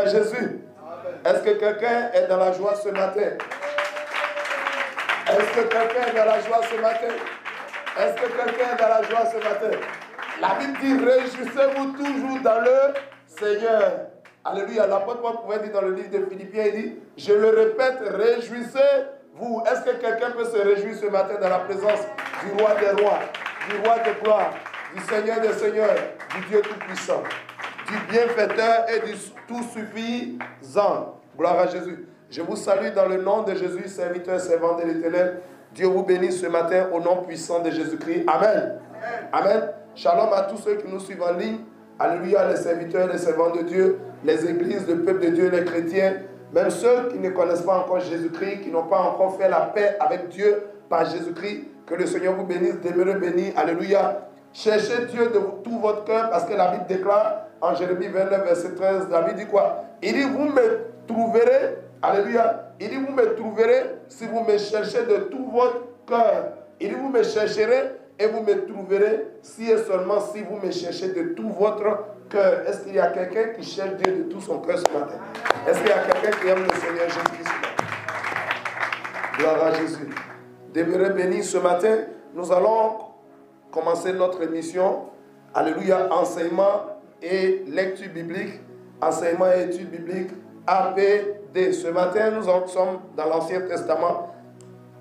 Jésus. Est-ce que quelqu'un est dans la joie ce matin? Est-ce que quelqu'un est dans la joie ce matin? Est-ce que quelqu'un est dans la joie ce matin? La Bible dit, réjouissez-vous toujours dans le Seigneur. Alléluia. L'apôtre Paul pouvait dire dans le livre de Philippiens, il dit, je le répète, réjouissez-vous. Est-ce que quelqu'un peut se réjouir ce matin dans la présence du roi des rois, du roi de gloire, du Seigneur des seigneurs, du Dieu tout-puissant, du bienfaiteur et du tout-suffisant. Gloire à Jésus. Je vous salue dans le nom de Jésus, serviteur et servant de l'Éternel. Dieu vous bénisse ce matin au nom puissant de Jésus-Christ. Amen. Amen. Shalom à tous ceux qui nous suivent en ligne. Alléluia, les serviteurs, les servants de Dieu, les églises, le peuple de Dieu, les chrétiens, même ceux qui ne connaissent pas encore Jésus-Christ, qui n'ont pas encore fait la paix avec Dieu par Jésus-Christ. Que le Seigneur vous bénisse, demeurez bénis. Alléluia. Cherchez Dieu de tout votre cœur, parce que la Bible déclare en Jérémie 29, verset 13, la Bible dit quoi? Il dit, vous me trouverez, alléluia, il dit, vous me trouverez si vous me cherchez de tout votre cœur. Il dit, vous me chercherez et vous me trouverez si et seulement si vous me cherchez de tout votre cœur. Est-ce qu'il y a quelqu'un qui cherche Dieu de tout son cœur ce matin? Est-ce qu'il y a quelqu'un qui aime le Seigneur Jésus-Christ? Gloire à Jésus. Demeurez bénis ce matin. Nous allons commencer notre émission. Alléluia, enseignement et lecture biblique. Enseignement et étude biblique, APD. Ce matin, nous sommes dans l'Ancien Testament.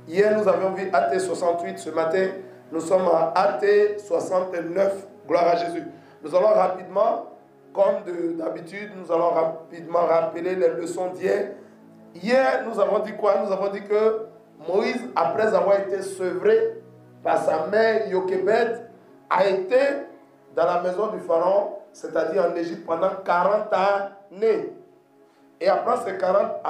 Hier, nous avions vu AT 68. Ce matin, nous sommes à AT 69. Gloire à Jésus. Nous allons rapidement, comme d'habitude, nous allons rapidement rappeler les leçons d'hier. Hier, nous avons dit quoi? Nous avons dit que Moïse, après avoir été sevré par sa mère Yochébed, a été dans la maison du Pharaon, c'est-à-dire en Égypte, pendant 40 années. Et après ces 40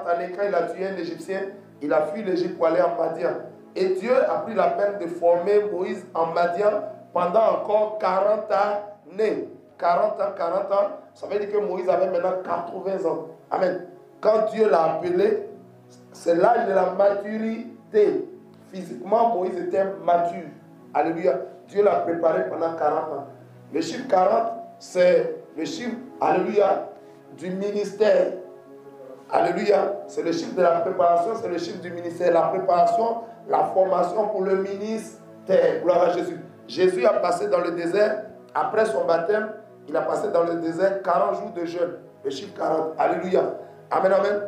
années, quand il a tué un Égyptien, il a fui l'Égypte pour aller en Madian. Et Dieu a pris la peine de former Moïse en Madian pendant encore 40 années. 40 ans, ça veut dire que Moïse avait maintenant 80 ans. Amen. Quand Dieu l'a appelé, c'est l'âge de la maturité. Physiquement, Moïse était mature. Alléluia. Dieu l'a préparé pendant 40 ans. Le chiffre 40, c'est le chiffre, alléluia, du ministère. Alléluia. C'est le chiffre de la préparation, c'est le chiffre du ministère. La préparation, la formation pour le ministère. Gloire à Jésus. Jésus a passé dans le désert, après son baptême, il a passé dans le désert 40 jours de jeûne. Le chiffre 40. Alléluia. Amen, amen.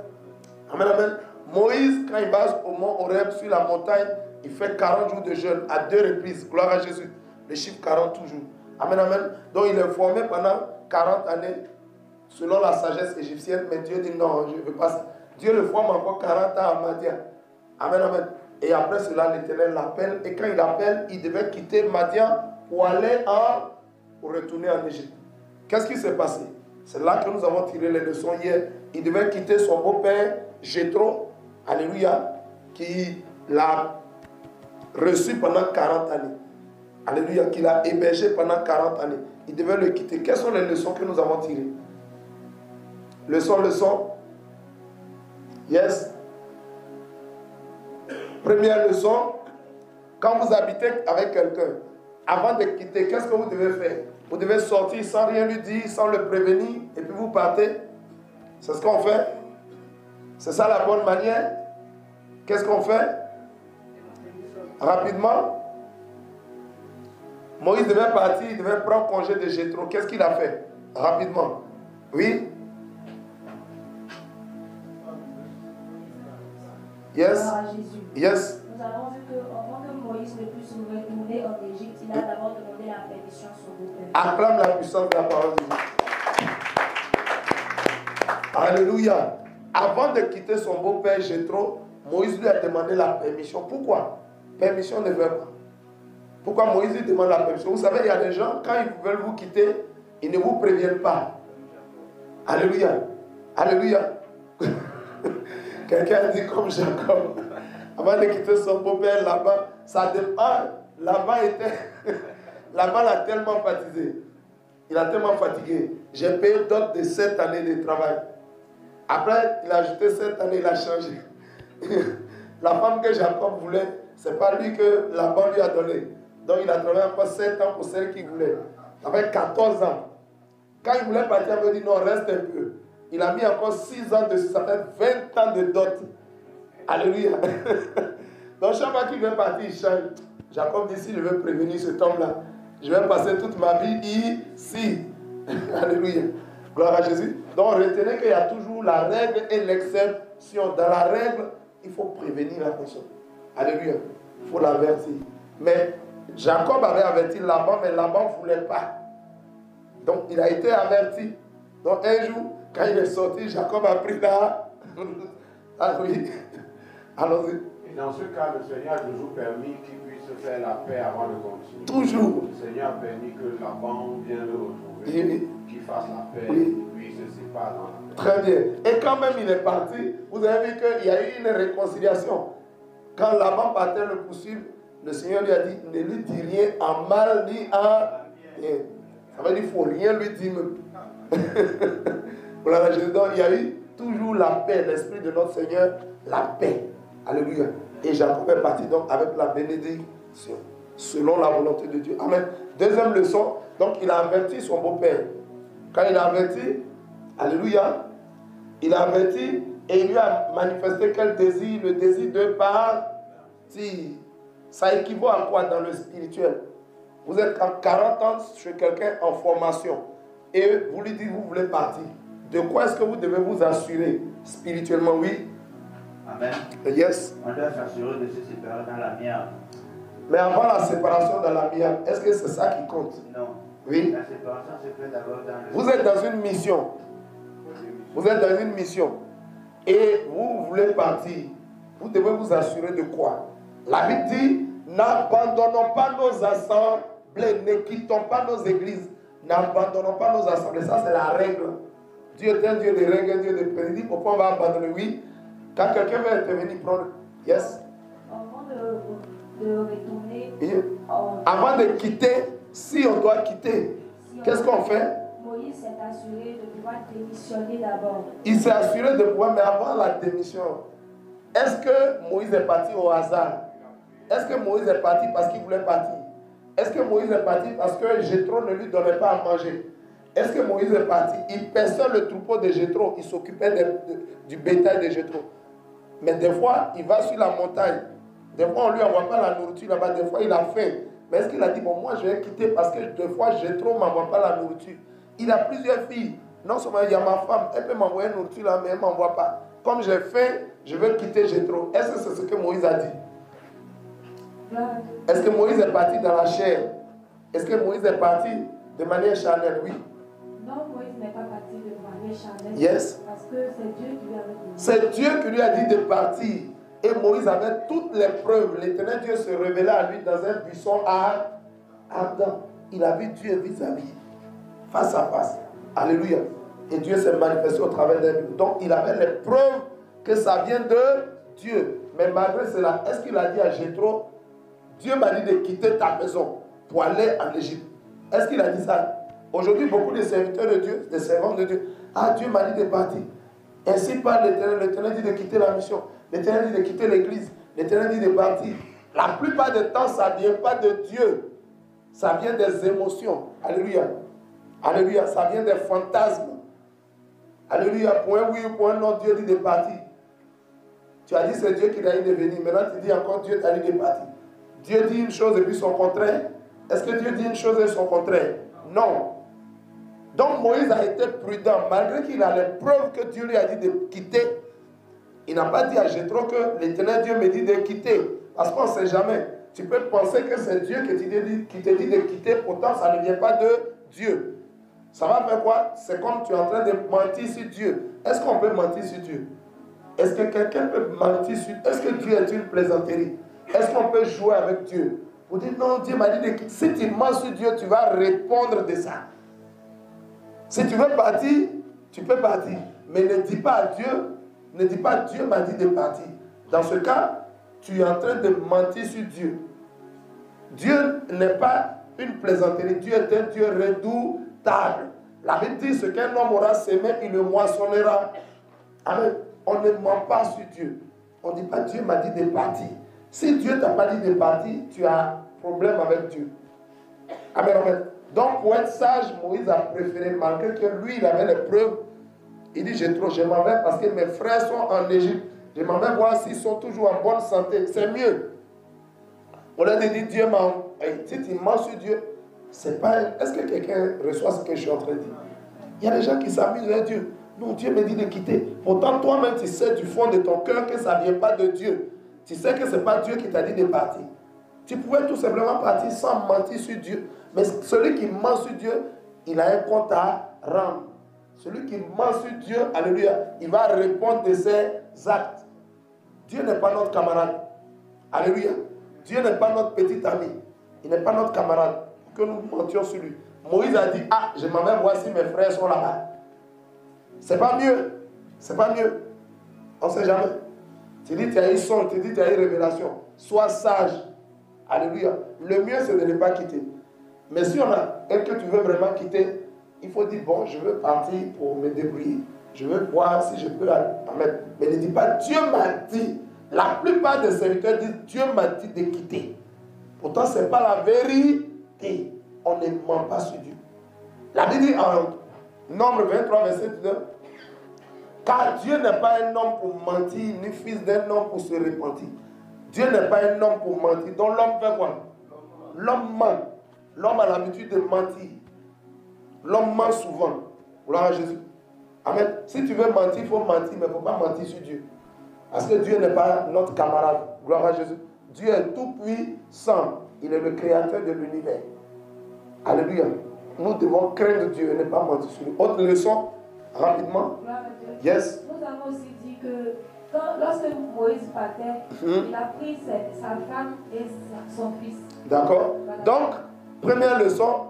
Amen, amen. Moïse, quand il passe au mont Horeb sur la montagne, il fait 40 jours de jeûne à 2 reprises. Gloire à Jésus. Le chiffre 40 toujours. Amen, amen. Donc il est formé pendant 40 années selon la sagesse égyptienne. Mais Dieu dit non, je ne veux pas ça. Dieu le forme encore 40 ans à Madian. Amen, amen. Et après cela, l'Éternel l'appelle. Et quand il l'appelle, il devait quitter Madian pour aller pour retourner en Égypte. Qu'est-ce qui s'est passé? C'est là que nous avons tiré les leçons hier. Il devait quitter son beau-père, Jéthro, alléluia, qui l'a reçu pendant 40 années. Alléluia, qui l'a hébergé pendant 40 années. Il devait le quitter. Quelles sont les leçons que nous avons tirées? Leçon. Yes. Première leçon, quand vous habitez avec quelqu'un, avant de quitter, qu'est-ce que vous devez faire? Vous devez sortir sans rien lui dire, sans le prévenir, et puis vous partez. C'est ce qu'on fait. C'est ça la bonne manière. Qu'est-ce qu'on fait? Rapidement. Moïse devait partir, il devait prendre congé de Jéthro. Qu'est-ce qu'il a fait? Rapidement. Oui? Yes? Yes? Nous avons vu qu'avant que Moïse ne puisse retourner en Égypte, il a d'abord demandé la permission à son beau-père. Acclame la puissance de la parole de Dieu. Alléluia. Avant de quitter son beau-père Jéthro, Moïse lui a demandé la permission. Pourquoi? Permission ne veut pas. Pourquoi Moïse lui demande la permission? Vous savez, il y a des gens, quand ils veulent vous quitter, ils ne vous préviennent pas. Alléluia. Alléluia. Quelqu'un a dit comme Jacob. Avant de quitter son beau-père là-bas, ça dépend. Là-bas l'a tellement fatigué. Il a tellement fatigué. J'ai payé d'autres de 7 années de travail. Après, il a ajouté 7 années, il a changé. La femme que Jacob voulait, ce n'est pas lui que Laban lui a donné. Donc il a travaillé encore 7 ans pour celle qu'il voulait. Avec 14 ans. Quand il voulait partir, il m'a dit non, reste un peu. Il a mis encore 6 ans dessus, ça fait 20 ans de dot. Alléluia. Donc chaque fois qu'il veut partir, il change. Jacob dit, si je veux prévenir cet homme-là, je vais passer toute ma vie ici. Alléluia. Gloire à Jésus. Donc retenez qu'il y a toujours la règle et l'exception. Dans la règle, il faut prévenir la personne. Alléluia. Il faut l'avertir. Mais Jacob avait averti Laban, mais Laban ne voulait pas. Donc il a été averti. Donc un jour, quand il est sorti, Jacob a pris la... Ah oui. Allons-y. Et dans ce cas, le Seigneur a toujours permis qu'il puisse faire la paix avant de continuer. Toujours. Le Seigneur a permis que Laban vienne le retrouver, Oui. qu'il fasse la paix, Oui. et puis il se sépare dans la paix. Très bien. Et quand même il est parti, vous avez vu qu'il y a eu une réconciliation. Quand Laban partait le poursuivre, le Seigneur lui a dit, ne lui dis rien en mal ni en bien. Ça veut dire qu'il ne faut rien lui dire même. Voilà, donc il y a eu toujours la paix, l'esprit de notre Seigneur, la paix. Alléluia. Et Jacob est parti donc avec la bénédiction, selon la volonté de Dieu. Amen. Deuxième leçon, donc il a averti son beau-père. Quand il a averti, alléluia, il a averti et il lui a manifesté quel désir? Le désir de partir. Ça équivaut à quoi dans le spirituel? Vous êtes en 40 ans chez quelqu'un en formation et vous lui dites vous voulez partir. De quoi est-ce que vous devez vous assurer spirituellement? Oui. Amen. Yes. On doit s'assurer de se séparer dans la mienne. Mais avant la séparation dans la mienne, est-ce que c'est ça qui compte? Non. Oui. La séparation se fait d'abord dans le... Vous êtes dans une mission. Vous êtes dans une mission. Et vous voulez partir. Vous devez vous assurer de quoi? La Bible dit, n'abandonnons pas nos assemblées, ne quittons pas nos églises, n'abandonnons pas nos assemblées. Ça, c'est la règle. Dieu est un Dieu de règles, un Dieu de prédits. Pourquoi on va abandonner? Oui. Quand quelqu'un veut intervenir, prendre. Yes. Avant de retourner, Avant de quitter, si on doit quitter, qu'est-ce qu'on fait? Moïse s'est assuré de pouvoir démissionner d'abord. Il s'est assuré de pouvoir, mais avant la démission, est-ce que Moïse est parti au hasard? Est-ce que Moïse est parti parce qu'il voulait partir? Est-ce que Moïse est parti parce que Jéthro ne lui donnait pas à manger? Est-ce que Moïse est parti? Il perçait le troupeau de Jéthro, il s'occupait du bétail de Jéthro. Mais des fois, il va sur la montagne. Des fois, on ne lui envoie pas la nourriture là-bas. Des fois, il a faim. Mais est-ce qu'il a dit, bon, moi, je vais quitter parce que des fois, Jéthro ne m'envoie pas la nourriture. Il a plusieurs filles. Non seulement il y a ma femme, elle peut m'envoyer la nourriture là, mais elle ne m'envoie pas. Comme j'ai faim, je veux quitter Jéthro. Est-ce que c'est ce que Moïse a dit? Est-ce que Moïse est parti dans la chair? Est-ce que Moïse est parti de manière charnelle? Oui. Non, Moïse n'est pas parti de manière charnelle. Yes. Parce que c'est Dieu qui lui avait dit. C'est Dieu qui lui a dit de partir. Et Moïse avait toutes les preuves. L'Éternel Dieu se révélait à lui dans un buisson ardent. Il a vu Dieu vis-à-vis, face à face. Alléluia. Et Dieu s'est manifesté au travers d'un buisson. Donc il avait les preuves que ça vient de Dieu. Mais malgré cela, est-ce qu'il a dit à Jéthro, Dieu m'a dit de quitter ta maison pour aller en Égypte? Est-ce qu'il a dit ça? Aujourd'hui, beaucoup de serviteurs de Dieu, des servants de Dieu, ah, Dieu m'a dit de partir. Ainsi parle l'Éternel. L'Éternel dit de quitter la mission. L'Éternel dit de quitter l'église. L'Éternel dit de partir. La plupart du temps, ça ne vient pas de Dieu. Ça vient des émotions. Alléluia. Alléluia. Ça vient des fantasmes. Alléluia. Pour un oui ou pour un non, Dieu dit de partir. Tu as dit c'est Dieu qui t'a dit de venir. Maintenant, tu dis encore Dieu t'a dit de partir. Dieu dit une chose et puis son contraire. Est-ce que Dieu dit une chose et son contraire? Non. Donc Moïse a été prudent. Malgré qu'il a les preuves que Dieu lui a dit de quitter, il n'a pas dit à Jéthro que l'Éternel Dieu me dit de quitter. Parce qu'on ne sait jamais. Tu peux penser que c'est Dieu qui te dit de quitter, pourtant ça ne vient pas de Dieu. Ça va faire quoi? C'est comme tu es en train de mentir sur Dieu. Est-ce qu'on peut mentir sur Dieu? Est-ce que quelqu'un peut mentir sur Dieu? Est-ce que Dieu est une plaisanterie? Est-ce qu'on peut jouer avec Dieu? Vous dites non, Dieu m'a dit de quitter. Si tu mens sur Dieu, tu vas répondre de ça. Si tu veux partir, tu peux partir. Mais ne dis pas à Dieu, ne dis pas Dieu m'a dit de partir. Dans ce cas, tu es en train de mentir sur Dieu. Dieu n'est pas une plaisanterie. Dieu est un Dieu redoutable. La Bible dit ce qu'un homme aura semé, il le moissonnera. Amen. On ne ment pas sur Dieu. On ne dit pas Dieu m'a dit de partir. Si Dieu ne t'a pas dit de partir, tu as un problème avec Dieu. Amen, amen. Donc, pour être sage, Moïse a préféré, malgré que lui, il avait les preuves, Il dit, je m'en vais parce que mes frères sont en Égypte. Je m'en vais voir s'ils sont toujours en bonne santé. C'est mieux. On leur dit, Dieu m'a... Si tu mens sur Dieu, c'est pas... Est-ce que quelqu'un reçoit ce que je suis en train de dire? Il y a des gens qui s'amusent avec Dieu. Non, Dieu me dit de quitter. Pourtant, toi-même, tu sais du fond de ton cœur que ça ne vient pas de Dieu. Tu sais que ce n'est pas Dieu qui t'a dit de partir. Tu pouvais tout simplement partir sans mentir sur Dieu. Mais celui qui ment sur Dieu, il a un compte à rendre. Celui qui ment sur Dieu, alléluia, il va répondre de ses actes. Dieu n'est pas notre camarade. Alléluia. Dieu n'est pas notre petit ami. Il n'est pas notre camarade. Pour que nous mentions sur lui. Moïse a dit, ah, je m'en vais voir si mes frères sont là-bas. C'est pas mieux. C'est pas mieux. On ne sait jamais. Tu dis, tu as eu son, tu dis, tu as eu révélation. Sois sage. Alléluia. Le mieux, c'est de ne pas quitter. Mais si on a, et que tu veux vraiment quitter, il faut dire, bon, je veux partir pour me débrouiller. Je veux voir si je peux aller. Amen. Mais ne dis pas, Dieu m'a dit. La plupart des serviteurs disent, Dieu m'a dit de quitter. Pourtant, ce n'est pas la vérité. On ne ment pas sur Dieu. La Bible dit en Nombre 23, verset 19, car Dieu n'est pas un homme pour mentir, ni fils d'un homme pour se repentir. Dieu n'est pas un homme pour mentir. Donc l'homme fait quoi? L'homme ment. L'homme a l'habitude de mentir. L'homme ment souvent. Gloire à Jésus. Amen. Si tu veux mentir, il faut mentir, mais il ne faut pas mentir sur Dieu. Parce que Dieu n'est pas notre camarade. Gloire à Jésus. Dieu est tout puissant. Il est le créateur de l'univers. Alléluia. Nous devons craindre Dieu et ne pas mentir sur lui. Autre leçon, rapidement. Gloire à Dieu. Yes. Nous avons aussi dit que lorsque Moïse partait, il a pris sa femme et son fils. D'accord. Voilà. Donc, première leçon,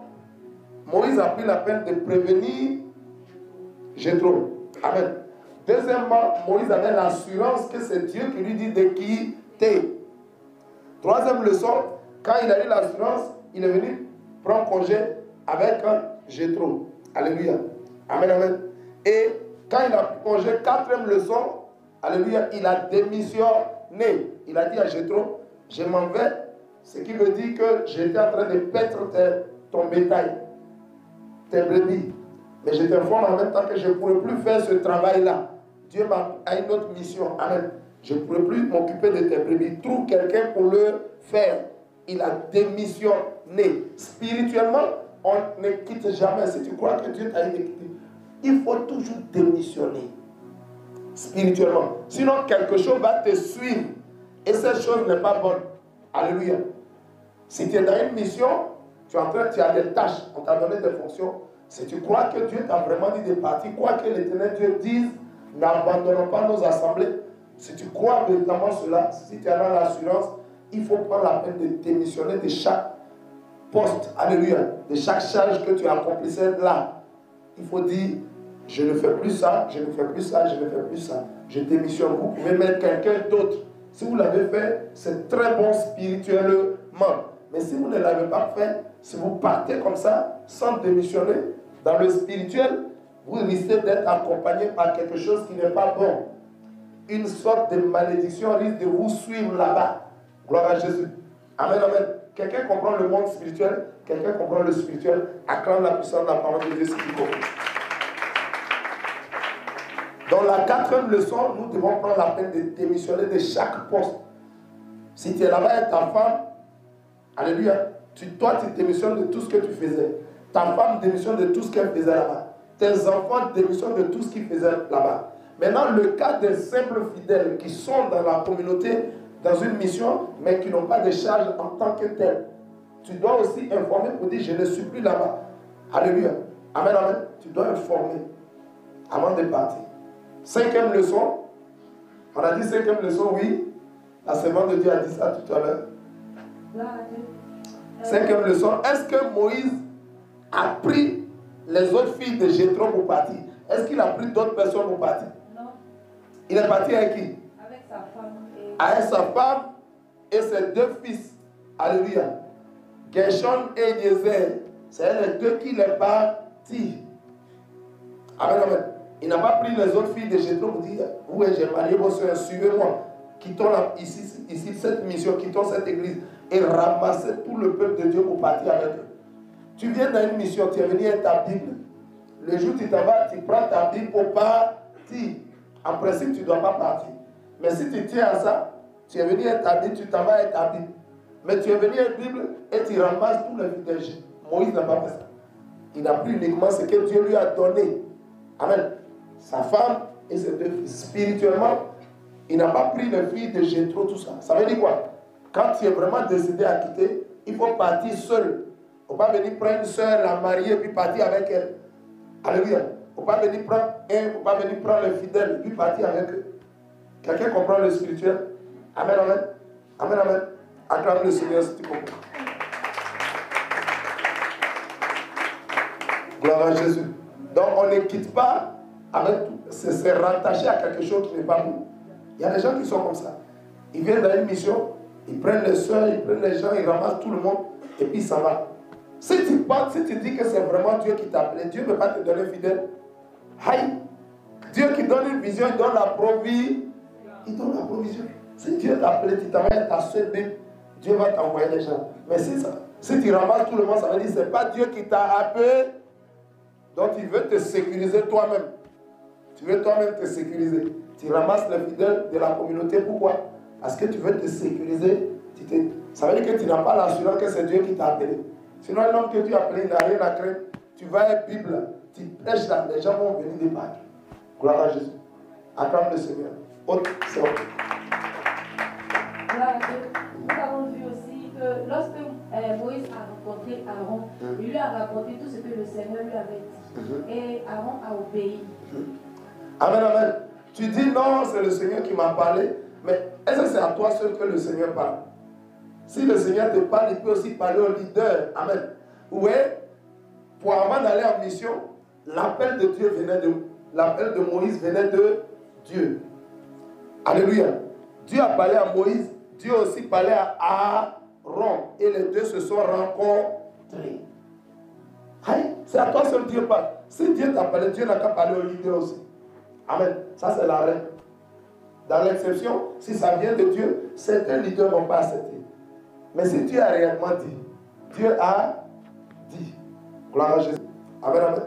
Moïse a pris la peine de prévenir Jéthro. Amen. Deuxièmement, Moïse avait l'assurance que c'est Dieu qui lui dit de quitter. Troisième leçon, quand il a eu l'assurance, il est venu prendre congé avec Jéthro. Alléluia. Amen, amen. Et quand il a pris congé, quatrième leçon, alléluia, il a démissionné. Il a dit à Jéthro, je m'en vais. Ce qui veut dire que j'étais en train de paître ton bétail, tes brebis. Mais je t'informe en même temps que je ne pourrai plus faire ce travail-là. Dieu a une autre mission. Amen. Je ne pourrai plus m'occuper de tes brebis. Trouve quelqu'un pour le faire. Il a démissionné. Spirituellement, on ne quitte jamais. Si tu crois que Dieu t'a dit de quitter, il faut toujours démissionner. Spirituellement. Sinon, quelque chose va te suivre. Et cette chose n'est pas bonne. Alléluia. Si tu es dans une mission, tu as des tâches, on t'a donné des fonctions. Si tu crois que Dieu t'a vraiment dit de partir, quoi que l'Éternel Dieu dise, n'abandonnons pas nos assemblées. Si tu crois véritablement cela, si tu as l'assurance, il faut prendre la peine de démissionner de chaque poste, alléluia, de chaque charge que tu accomplissais là. Il faut dire, je ne fais plus ça, je ne fais plus ça, je ne fais plus ça. Je démissionne. Vous pouvez mettre quelqu'un d'autre. Si vous l'avez fait, c'est très bon spirituellement. Mais si vous ne l'avez pas fait, si vous partez comme ça, sans démissionner, dans le spirituel, vous risquez d'être accompagné par quelque chose qui n'est pas bon. Une sorte de malédiction risque de vous suivre là-bas. Gloire à Jésus. Amen, amen. Quelqu'un comprend le monde spirituel, quelqu'un comprend le spirituel, acclame la puissance de la parole de Dieu, c'est qui comprend. Dans la quatrième leçon, nous devons prendre la peine de démissionner de chaque poste. Si tu es là-bas et ta femme, alléluia, toi tu démissionnes de tout ce que tu faisais. Ta femme démissionne de tout ce qu'elle faisait là-bas. Tes enfants démissionnent de tout ce qu'ils faisaient là-bas. Maintenant, le cas des simples fidèles qui sont dans la communauté, dans une mission, mais qui n'ont pas de charge en tant que tels. Tu dois aussi informer pour dire, je ne suis plus là-bas. Alléluia. Amen, amen. Tu dois informer avant de partir. Cinquième leçon. On a dit cinquième leçon, oui. La servante de Dieu a dit ça tout à l'heure. Cinquième leçon. Est-ce que Moïse a pris les autres filles de Jéthro pour partir? Est-ce qu'il a pris d'autres personnes pour partir? Non. Il est parti avec qui? Avec sa femme. Avec sa femme et ses deux fils. Alléluia. Gershon et Eliezer. C'est les deux qui les partis. Amen, amen. Il n'a pas pris les autres filles de Jéthro pour dire, vous et j'ai marié vos soeurs, suivez-moi. Quittons ici cette mission, quittons cette église et ramassez tout le peuple de Dieu pour partir avec eux. Tu viens dans une mission, tu es venu avec ta Bible. le jour où tu t'en vas, tu prends ta Bible pour partir. En principe, tu ne dois pas partir. Mais si tu tiens à ça, tu es venu avec ta Bible, tu t'en vas avec ta Bible. Mais tu es venu avec la Bible et tu ramasses tout le fidèle. Moïse n'a pas fait ça. Il a pris uniquement ce que Dieu lui a donné. Amen. Sa femme et ses 2 fils. Spirituellement, il n'a pas pris le fils de Jéthro, tout ça. Ça veut dire quoi? Quand tu es vraiment décidé à quitter, il faut partir seul. Il ne faut pas venir prendre une soeur, la marier, puis partir avec elle. Alléluia. Il ne faut pas venir prendre il ne faut pas venir prendre le fidèle, puis partir avec eux. Quelqu'un comprend le spirituel? Amen, amen. Amen, amen. Acclame le Seigneur si tu comprends. Gloire à Jésus. Donc on ne quitte pas avec tout. C'est rattaché à quelque chose qui n'est pas bon. Il y a des gens qui sont comme ça. Ils viennent dans une mission, ils prennent les soeurs, ils prennent les gens, ils ramassent tout le monde, et puis ça va. Si tu parles, si tu dis que c'est vraiment Dieu qui t'a appelé, Dieu ne peut pas te donner fidèle. Aïe. Dieu qui donne une vision, il donne la provision. Il donne la provision. Si Dieu t'a appelé, tu t'envoies ta seule Bible, Dieu va t'envoyer les gens. Mais si tu ramasses tout le monde, ça veut dire que ce n'est pas Dieu qui t'a appelé. Donc il veut te sécuriser toi-même. Tu veux toi-même te sécuriser. Tu ramasses les fidèles de la communauté. Pourquoi? Parce que tu veux te sécuriser. Ça veut dire que tu n'as pas l'assurance que c'est Dieu qui t'a appelé. Sinon, l'homme que tu as appelé, il n'a rien à craindre. Tu vas à la Bible, tu prêches là, les gens vont venir des parcs. Gloire à Jésus. Acclame le Seigneur. Autre, c'est autre. Gloire à Dieu. Nous avons vu aussi que lorsque Moïse a rencontré Aaron, il lui a raconté tout ce que le Seigneur lui avait dit. Et Aaron a obéi. Amen, amen. Tu dis non, c'est le Seigneur qui m'a parlé. Mais est-ce que c'est à toi seul que le Seigneur parle? Si le Seigneur te parle, il peut aussi parler au leader. Amen. Oui, pour avant d'aller en mission, l'appel de Dieu venait l'appel de Moïse venait de Dieu. Alléluia. Dieu a parlé à Moïse, Dieu a aussi parlé à Aaron. Et les deux se sont rencontrés. C'est à toi seul Dieu parle. Si Dieu t'a parlé, Dieu n'a qu'à parler au leader aussi. Amen. Ça, c'est la règle. Dans l'exception, si ça vient de Dieu, certains leaders ne vont pas accepter. Mais si Dieu a réellement dit, Dieu a dit. Gloire à Jésus. Amen, amen.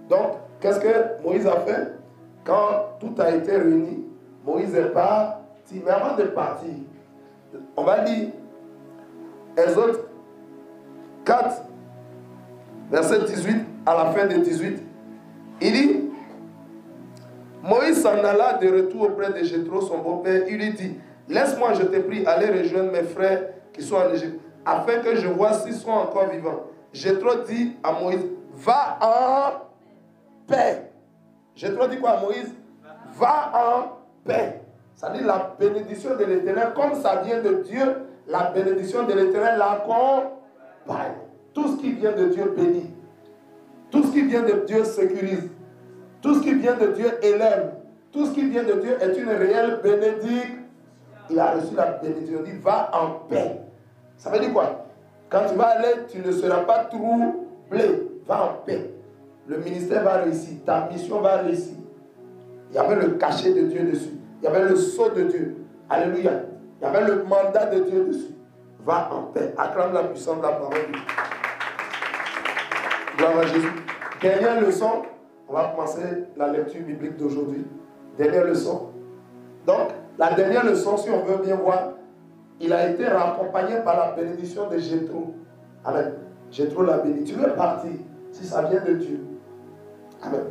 Donc, qu'est-ce que Moïse a fait? Quand tout a été réuni, Moïse est parti. Mais avant de partir, on va lire Exode 4, verset 18, à la fin de 18. Il dit, Moïse s'en alla de retour auprès de Jéthro, son beau-père. Il lui dit, laisse-moi, je te prie, aller rejoindre mes frères qui sont en Égypte, afin que je vois s'ils sont encore vivants. Jéthro dit à Moïse, va en paix. Jéthro dit quoi à Moïse? Va en paix. Ça dit la bénédiction de l'Éternel, comme ça vient de Dieu, la bénédiction de l'Éternel l'accompagne. Tout ce qui vient de Dieu bénit. Tout ce qui vient de Dieu sécurise. Tout ce qui vient de Dieu élève. Tout ce qui vient de Dieu est une réelle bénédiction. Il a reçu la bénédiction. Il dit, va en paix. Ça veut dire quoi? Quand tu vas aller, tu ne seras pas troublé. Va en paix. Le ministère va réussir. Ta mission va réussir. Il y avait le cachet de Dieu dessus. Il y avait le sceau de Dieu. Alléluia. Il y avait le mandat de Dieu dessus. Va en paix. Acclame la puissance de la parole de Dieu. Gloire à Jésus. Dernière leçon. On va commencer la lecture biblique d'aujourd'hui. Dernière leçon. Donc, la dernière leçon, si on veut bien voir, il a été raccompagné par la bénédiction de Jéthro. Amen. Jéthro l'a béni. Tu veux partir si ça vient de Dieu. Amen.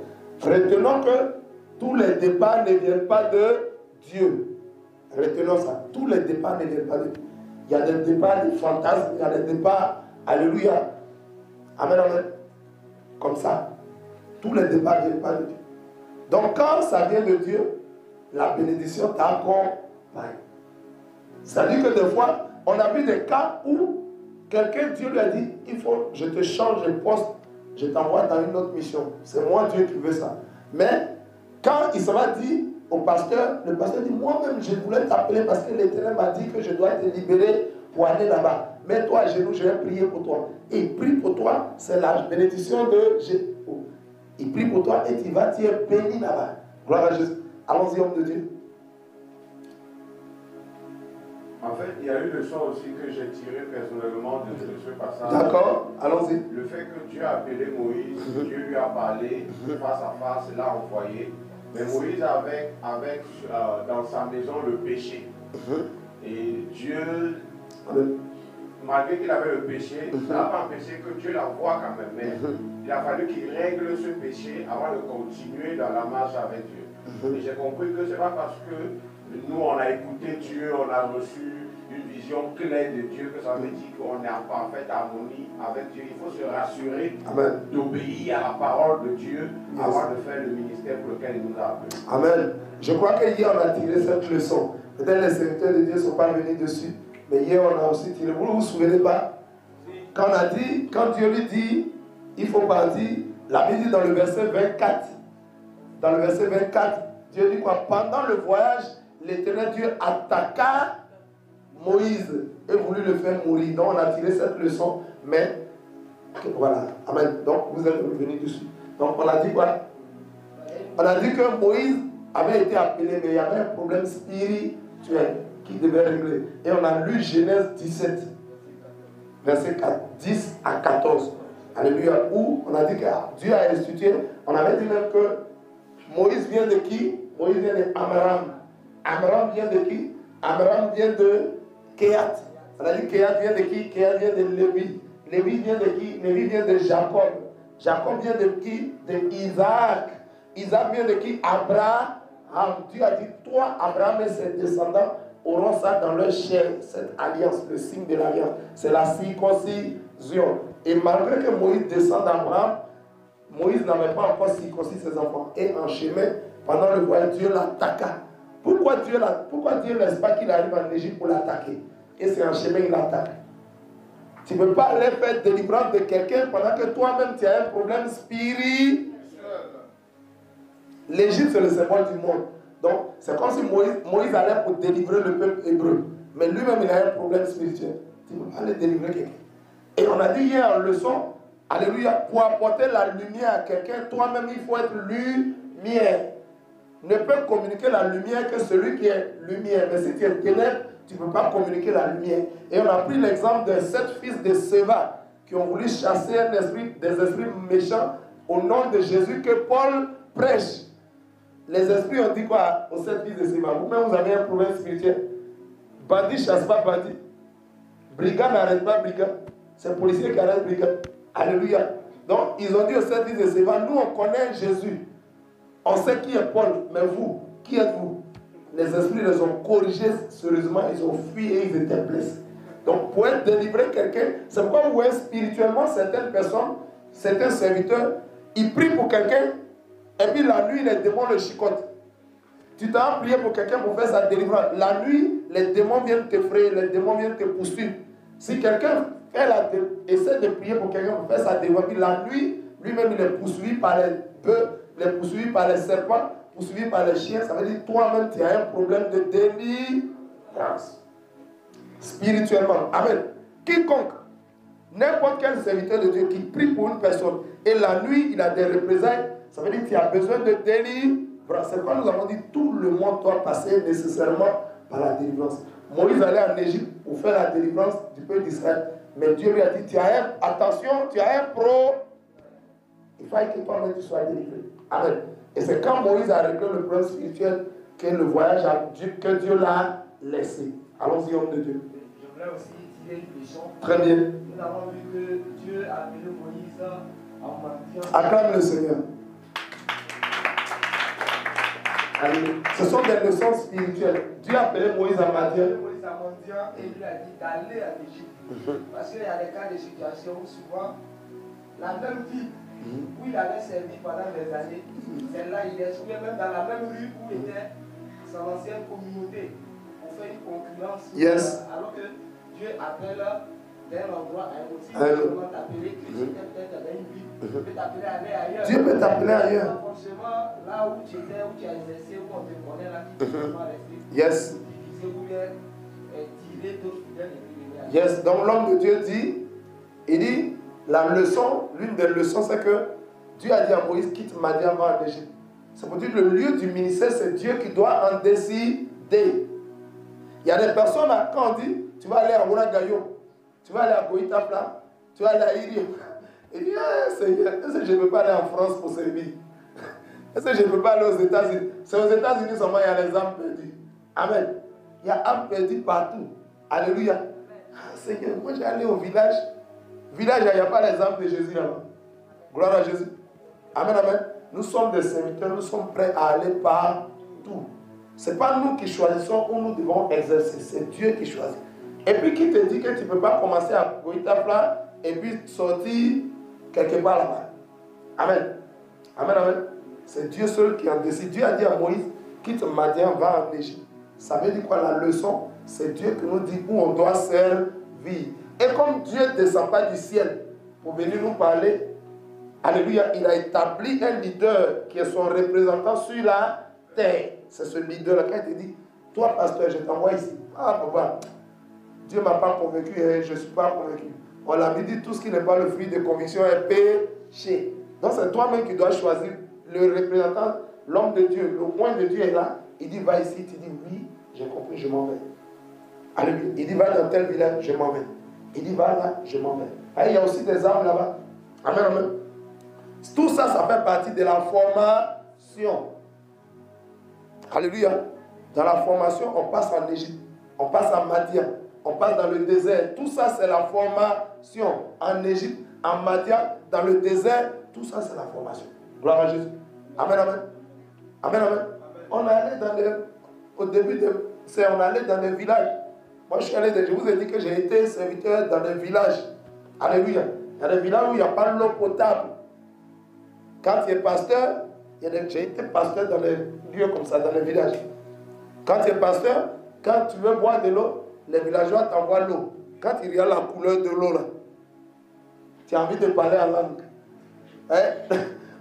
Retenons que tous les départs ne viennent pas de Dieu. Retenons ça. Tous les départs ne viennent pas de Dieu. Il y a des départs de fantasmes, il y a des départs, alléluia. Amen, amen. Comme ça. Tous les départs ne viennent pas de Dieu. Donc quand ça vient de Dieu, la bénédiction t'accompagne. C'est-à-dire que des fois, on a vu des cas où quelqu'un, Dieu lui a dit, il faut, je te change de poste, je t'envoie dans une autre mission. C'est moi Dieu qui veux ça. Mais quand il se va dire au pasteur, le pasteur dit, moi-même je voulais t'appeler parce que l'Éternel m'a dit que je dois te libérer pour aller là-bas. Mets-toi à genoux, je vais prier pour toi. Et il prie pour toi, c'est la bénédiction de Jésus. Il prie pour toi et tu vas, tu es béni là-bas. Gloire à Jésus. Allons-y, homme de Dieu. En fait, il y a une leçon aussi que j'ai tirée personnellement de ce passage. D'accord, allons-y. Le fait que Dieu a appelé Moïse, Dieu lui a parlé face à face, l'a envoyé. Mais Moïse avait dans sa maison le péché. Et Dieu, malgré qu'il avait le péché, ça n'a pas empêché que Dieu l'envoie quand même. Mais il a fallu qu'il règle ce péché avant de continuer dans la marche avec Dieu. Et j'ai compris que ce n'est pas parce que nous, on a écouté Dieu, on a reçu une vision claire de Dieu, que ça veut dire qu'on est en parfaite harmonie avec Dieu. Il faut se rassurer d'obéir à la parole de Dieu avant de faire le ministère pour lequel il nous a appelés. Amen. Je crois que hier, on a tiré cette leçon. Peut-être les serviteurs de Dieu ne sont pas venus dessus, mais hier, on a aussi tiré. Vous ne vous souvenez pas? Quand on a dit, quand Dieu lui dit, il faut partir, la Bible dit dans le verset 24, dans le verset 24, Dieu dit quoi? Pendant le voyage, l'Éternel Dieu attaqua Moïse et voulut le faire mourir. Donc on a tiré cette leçon, mais voilà, amen. Donc vous êtes revenus dessus. Donc on a dit quoi? On a dit que Moïse avait été appelé, mais il y avait un problème spirituel qui devait régler. Et on a lu Genèse 17, verset 10 à 14. Alléluia. Où on a dit que Dieu a institué. On avait dit même que Moïse vient de qui? Moïse vient de Amram. Amram vient de qui? Amram vient de Kéat. On a dit Kéat vient de qui? Kéat vient de Lévi. Lévi vient de qui? Lévi vient de Jacob. Jacob vient de qui? De Isaac. Isaac vient de qui? Abraham. Dieu a dit, toi, Abraham et ses descendants auront ça dans leur chair, cette alliance, le signe de l'alliance. C'est la circoncision. Et malgré que Moïse descende d'Abraham, Moïse n'avait pas encore circoncis ses enfants. Et en chemin, pendant le voyage, Dieu l'attaqua. Pourquoi Dieu ne laisse pas qu'il arrive en Égypte pour l'attaquer? Et c'est en chemin qu'il l'attaque. Tu ne peux pas aller faire délivrance de quelqu'un pendant que toi-même tu as un problème spirituel. L'Égypte, c'est le symbole du monde. Donc, c'est comme si Moïse allait pour délivrer le peuple hébreu. Mais lui-même, il a un problème spirituel. Tu ne peux pas aller délivrer quelqu'un. Et on a dit hier en leçon, alléluia, pour apporter la lumière à quelqu'un, toi-même, il faut être lumière. Ne peut communiquer la lumière que celui qui est lumière. Mais si tu es ténèbres, tu ne peux pas communiquer la lumière. Et on a pris l'exemple de 7 fils de Séva qui ont voulu chasser des esprits méchants au nom de Jésus que Paul prêche. Les esprits ont dit quoi aux 7 fils de Séva? Vous-même, vous avez un problème spirituel. Bandit ne chasse pas bandit. Brigand n'arrête pas brigand. C'est policier qui arrête brigand. Alléluia. Donc, ils ont dit aux 7 fils de Séva, nous, on connaît Jésus. On sait qui est Paul, mais vous, qui êtes-vous? Les esprits les ont corrigés sérieusement, ils ont fui et ils étaient blessés. Donc, pour être délivré quelqu'un, c'est pourquoi vous voyez spirituellement certaines personnes, certains serviteurs, ils prient pour quelqu'un, et puis la nuit, les démons le chicotent. Tu t'as prié pour quelqu'un pour faire sa délivrance. La nuit, les démons viennent te frayer, les démons viennent te poursuivre. Si quelqu'un essaie de prier pour quelqu'un pour faire sa délivrance, puis la nuit, lui-même, il est poursuivi par les bœufs, il est poursuivi par les serpents, poursuivi par les chiens. Ça veut dire que toi-même, tu as un problème de délivrance. Spirituellement. Amen. Quiconque, n'importe quel serviteur de Dieu qui prie pour une personne et la nuit, il a des représailles, ça veut dire qu'il a besoin de délivrance. C'est pourquoi nous avons dit tout le monde doit passer nécessairement par la délivrance. Moïse allait en Égypte pour faire la délivrance du peuple d'Israël. Mais Dieu lui a dit, attention, tu as un pro. Il faut que toi-même tu sois délivré. Amen. Et c'est quand Moïse a réglé le problème spirituel que le voyage que Dieu l'a laissé. Allons-y, homme de Dieu. Je voulais aussi tirer une leçon. Très bien. Nous avons vu que Dieu a appelé Moïse en mendiant. Acclame le Seigneur. Allez. Ce sont des leçons spirituelles. Dieu a appelé Moïse en mendiant. Moïse en mendiant et il lui a dit d'aller en Égypte. Parce qu'il y a des cas de situation où souvent la même ville où il avait servi pendant des années, celle-là il est souvent même dans la même rue où était son ancienne communauté. On fait une concurrence. Yes. Alors que Dieu appelle d'un endroit à un autre. Il peut t'appeler que tu étais peut-être dans une ville. Il peut t'appeler à aller ailleurs. Dieu peut t'appeler ailleurs. Forcément, là où tu étais, où tu as exercé, où on te connaît, là, tu peux vraiment rester. Yes. Diviser ou bien tirer d'autres fidèles et puis venir. Yes. Donc l'homme de Dieu dit, il dit, la leçon, l'une des leçons, c'est que Dieu a dit à Moïse, quitte Madian, va en Égypte. C'est pour dire que le lieu du ministère, c'est Dieu qui doit en décider. Il y a des personnes, quand on dit, tu vas aller à Ouragayo, tu vas aller à Goïtapla, tu vas aller à Iri. Il dit, ah, Seigneur, est-ce que je ne peux pas aller en France pour servir? Est-ce que je ne peux pas aller aux États-Unis? C'est aux États-Unis seulement il y a les âmes perdues. Amen. Il y a âmes perdues partout. Alléluia. Ah, Seigneur, moi j'ai allé au village. Village, il n'y a pas les âmes de Jésus là-bas. Gloire à Jésus. Amen, amen. Nous sommes des serviteurs, nous sommes prêts à aller partout. Ce n'est pas nous qui choisissons où nous devons exercer, c'est Dieu qui choisit. Et puis qui te dit que tu ne peux pas commencer à Goïtapla et puis sortir quelque part là-bas. Amen. Amen, amen. C'est Dieu seul qui en décide. Dieu a dit à Moïse, quitte Madian, va en Égypte. Ça veut dire quoi la leçon? C'est Dieu qui nous dit où on doit servir. Et comme Dieu ne descend pas du ciel pour venir nous parler, alléluia, il a établi un leader qui est son représentant sur la terre. C'est ce leader-là qui a été dit, toi pasteur, je t'envoie ici. Ah papa, Dieu ne m'a pas convaincu, et je ne suis pas convaincu. On l'a dit, tout ce qui n'est pas le fruit de conviction est péché. Donc c'est toi-même qui dois choisir le représentant, l'homme de Dieu. Le point de Dieu est là. Il dit, va ici. Tu dis, oui, j'ai compris, je m'en vais. Alléluia. Il dit, va dans tel village, je m'en vais. Il dit, va là, je m'en vais. Ah, il y a aussi des armes là-bas. Amen, amen. Tout ça, ça fait partie de la formation. Alléluia. Dans la formation, on passe en Égypte, on passe en Madian, on passe dans le désert. Tout ça, c'est la formation. En Égypte, en Madian, dans le désert, tout ça, c'est la formation. Gloire à Jésus. Amen, amen. Amen, amen. On allait dans au début, on allait dans les villages. Moi, je vous ai dit que j'ai été serviteur dans les villages. Alléluia. Il y a des villages où il n'y a pas l'eau potable. Quand tu es pasteur, j'ai été pasteur dans les lieux comme ça, dans les villages. Quand tu es pasteur, quand tu veux boire de l'eau, les villageois t'envoient l'eau. Quand ils regardent la couleur de l'eau, là, tu as envie de parler en langue. Hein?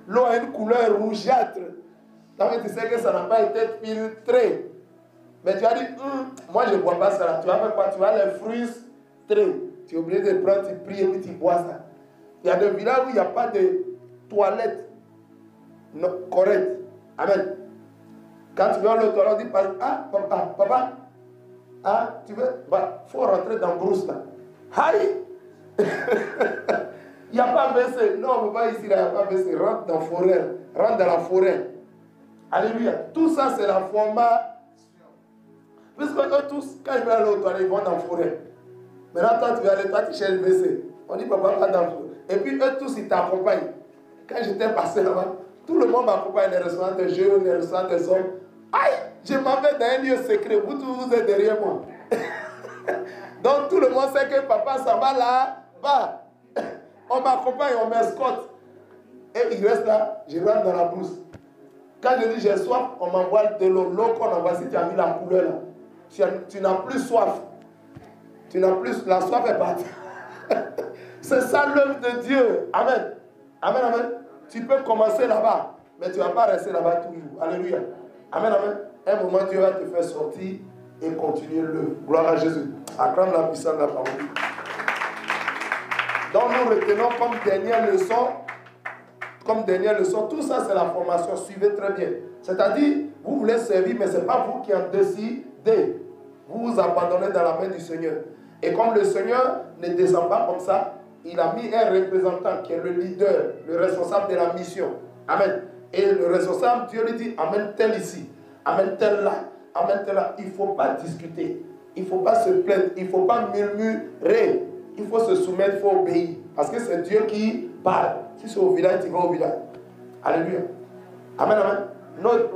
L'eau a une couleur rougeâtre. Donc tu sais que ça n'a pas été filtré. Mais tu as dit, moi je ne bois pas ça. Tu vas faire quoi? Tu vas les frustrer. Tu es obligé de prendre, tu pries et puis tu bois ça. Il y a des villages où il n'y a pas de toilettes correctes. Amen. Quand tu vas à l'autre toilette, on dit, ah, papa, ah, tu veux, faut rentrer dans brousse là. Aïe! Il n'y a pas WC. Non, on ne peut pas ici, là, il n'y a pas WC. Rentre dans la forêt. Rentre dans la forêt. Alléluia. Tout ça, c'est la formation. Puisque eux tous, quand ils veulent aller aux toilettes, ils vont dans la forêt. Maintenant, toi, tu vas aller, toi, tu cherches le WC. On dit, papa, va dans la forêt. Et puis, eux tous, ils t'accompagnent. Quand j'étais passé là-bas, tout le monde m'accompagne. Les restaurants des jeunes, les restaurants des hommes. Aïe, je m'en vais dans un lieu secret. Vous tous, vous êtes derrière moi. Donc, tout le monde sait que papa, ça va là-bas. On m'accompagne, on m'escorte. Et il reste là, je rentre dans la brousse. Quand je dis j'ai soif, on m'envoie de l'eau. L'eau qu'on envoie, si tu as mis la couleur là, tu n'as plus soif. Tu n'as plus, la soif est partie. C'est ça l'œuvre de Dieu. Amen. Amen, amen. Tu peux commencer là-bas, mais tu ne vas pas rester là-bas toujours. Alléluia. Amen, amen. Un moment, Dieu va te faire sortir et continuer l'œuvre. Gloire à Jésus. Acclame la puissance de la parole. Donc nous retenons comme dernière leçon, tout ça c'est la formation, suivez très bien. C'est-à-dire, vous voulez servir, mais ce n'est pas vous qui en décidez. Vous vous abandonnez dans la main du Seigneur. Et comme le Seigneur ne descend pas comme ça, il a mis un représentant qui est le leader, le responsable de la mission. Amen. Et le responsable, Dieu lui dit, amène tel ici, amène tel là, amène tel là. Il ne faut pas discuter, il ne faut pas se plaindre, il ne faut pas murmurer. Il faut se soumettre, il faut obéir. Parce que c'est Dieu qui parle. Si c'est au village, tu vas au village. Alléluia. Amen, amen.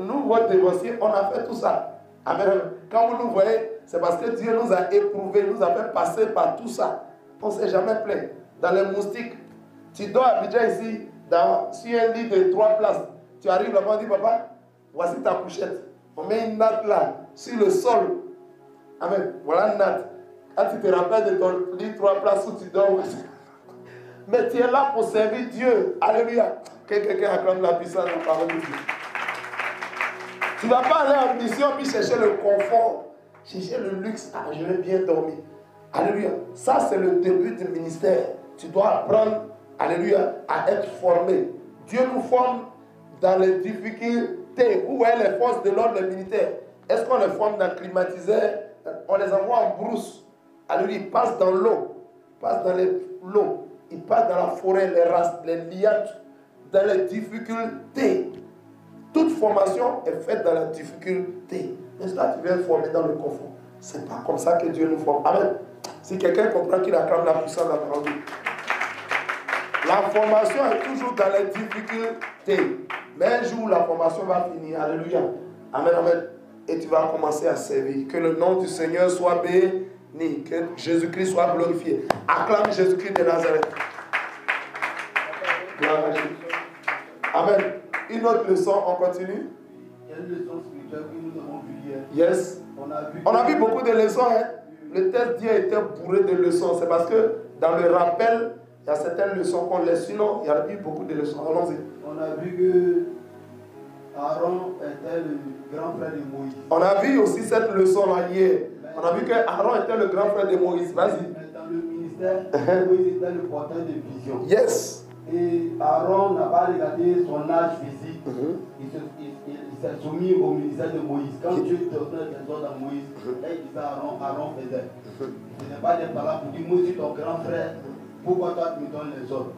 Nous, votre dévotier, on a fait tout ça. Amen, amen. Quand vous nous voyez, c'est parce que Dieu nous a éprouvés, nous a fait passer par tout ça. On ne s'est jamais plaint. Dans les moustiques, tu dors à Abidjan ici, sur un lit de 3 places. Tu arrives là-bas, on dit, papa, voici ta couchette. On met une natte là, sur le sol. Amen. Voilà une natte. Quand tu te rappelles de ton lit 3 places où tu dors. Mais tu es là pour servir Dieu. Alléluia. Que quelqu'un acclame la puissance de la parole de Dieu. Tu ne vas pas aller en mission puis chercher le confort. Chercher le luxe. Ah, je vais bien dormir. Alléluia. Ça, c'est le début du ministère. Tu dois apprendre, alléluia, à être formé. Dieu nous forme dans les difficultés. Où est les forces de l'ordre, les militaires? Est-ce qu'on les forme dans le climatiseur? on les envoie en brousse. Alléluia, ils passent dans l'eau, ils passent dans la forêt, les lianes, dans les difficultés. Toute formation est faite dans la difficulté. N'est-ce pas, tu viens former dans le confort. Ce n'est pas comme ça que Dieu nous forme. Amen. Si quelqu'un comprend qu'il acclame la puissance de la parole, la formation est toujours dans les difficultés. Mais un jour, la formation va finir. Alléluia. Amen, amen. Et tu vas commencer à servir. Que le nom du Seigneur soit béni. Que Jésus-Christ soit glorifié. Acclame Jésus-Christ de Nazareth. Gloire à Jésus. Amen. Une autre leçon, on continue. Il y a une leçon spirituelle que nous avons vue hier. Yes. On a vu beaucoup de leçons. Hein? Le texte d'hier était bourré de leçons. C'est parce que dans le rappel, il y a certaines leçons qu'on laisse. Sinon, il y a eu beaucoup de leçons. Allons-y. On a vu que Aaron était le grand frère de Moïse. On a vu aussi cette leçon-là hier. On a vu que Aaron était le grand frère de Moïse. Vas-y. Dans le ministère, Moïse était le porteur de vision. Yes. Et Aaron n'a pas regardé son âge physique. Il s'est soumis au ministère de Moïse. Quand Dieu donnait des ordres à Moïse, là il disait Aaron faisait. Ce n'est pas des paroles pour dire, moi je suis ton grand frère, pourquoi toi tu me donnes les ordres?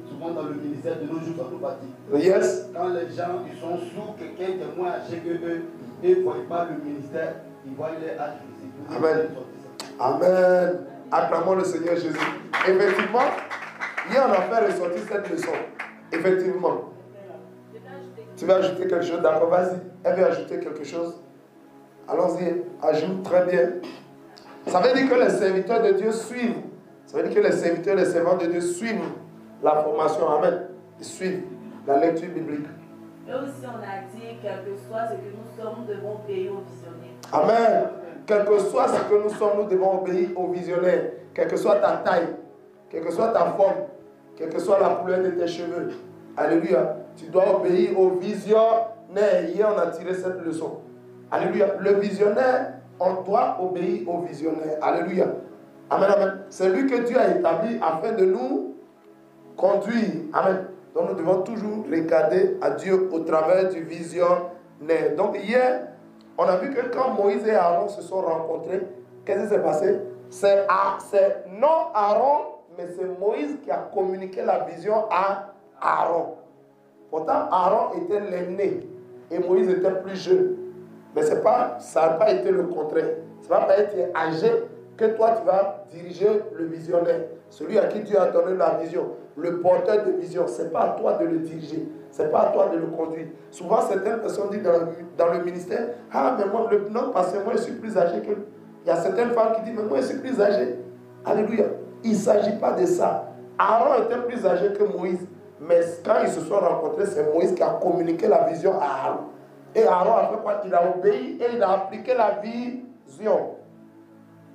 Souvent dans le ministère de nos jours, ça nous fatigue. Yes. Quand les gens ils sont sous quelqu'un qui est moins âgé que eux, et ils ne voient pas le ministère, ils voient leur âge physique. Amen. Amen. Acclamons le Seigneur Jésus. Effectivement, hier on a fait ressortir cette leçon. Effectivement. Tu veux ajouter quelque chose? D'accord, vas-y. Elle veut ajouter quelque chose. Allons-y. Ajoute, très bien. Ça veut dire que les serviteurs de Dieu suivent. Ça veut dire que les serviteurs, les servants de Dieu suivent la formation. Amen. Ils suivent la lecture biblique. Et aussi on a dit, quel que soit ce que nous sommes, nous devons obéir au visionnaire. Amen. Quel que soit ce que nous sommes, nous devons obéir au visionnaire. Quelle que soit ta taille, quelle que soit ta forme, quelle que soit la couleur de tes cheveux. Alléluia. Tu dois obéir au visionnaire. Hier, on a tiré cette leçon. Alléluia. Le visionnaire, on doit obéir au visionnaire. Alléluia. Amen, amen. C'est lui que Dieu a établi afin de nous conduire. Amen. Donc nous devons toujours regarder à Dieu au travers du visionnaire. Donc hier, on a vu que quand Moïse et Aaron se sont rencontrés, qu'est-ce qui s'est passé? C'est non Aaron, mais c'est Moïse qui a communiqué la vision à Aaron. Pourtant, Aaron était l'aîné et Moïse était plus jeune. Mais ça n'a pas été le contraire. Ça ne va pas être âgé que toi tu vas diriger le visionnaire. Celui à qui Dieu a donné la vision, le porteur de vision. Ce n'est pas à toi de le diriger. Ce n'est pas à toi de le conduire. Souvent, certaines personnes disent dans le ministère, ah, mais moi, non, parce que moi, je suis plus âgé que lui. Il y a certaines femmes qui disent, mais moi, je suis plus âgé. Alléluia. Il ne s'agit pas de ça. Aaron était plus âgé que Moïse. Mais quand ils se sont rencontrés, c'est Moïse qui a communiqué la vision à Aaron. Et Aaron a fait quoi? Il a obéi et il a appliqué la vision.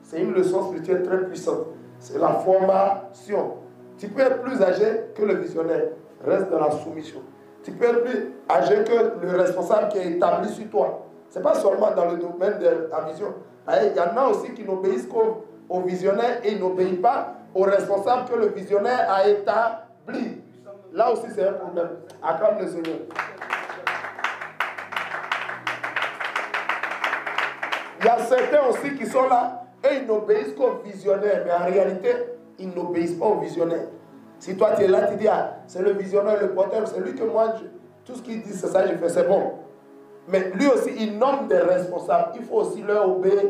C'est une leçon spirituelle très puissante. C'est la formation. Tu peux être plus âgé que le visionnaire. Reste dans la soumission. Tu peux être plus âgé que le responsable qui est établi sur toi. Ce n'est pas seulement dans le domaine de la vision. Il y en a aussi qui n'obéissent qu'au visionnaire et ils n'obéissent pas au responsable que le visionnaire a établi. Là aussi, c'est un problème. Acclame le Seigneur. Il y a certains aussi qui sont là et ils n'obéissent qu'au visionnaire. Mais en réalité, ils n'obéissent pas au visionnaire. Si toi tu es là, tu dis, ah, c'est le visionnaire, le porteur, c'est lui que moi, tout ce qu'il dit, c'est ça, je fais, c'est bon. Mais lui aussi, il nomme des responsables. Il faut aussi leur obéir.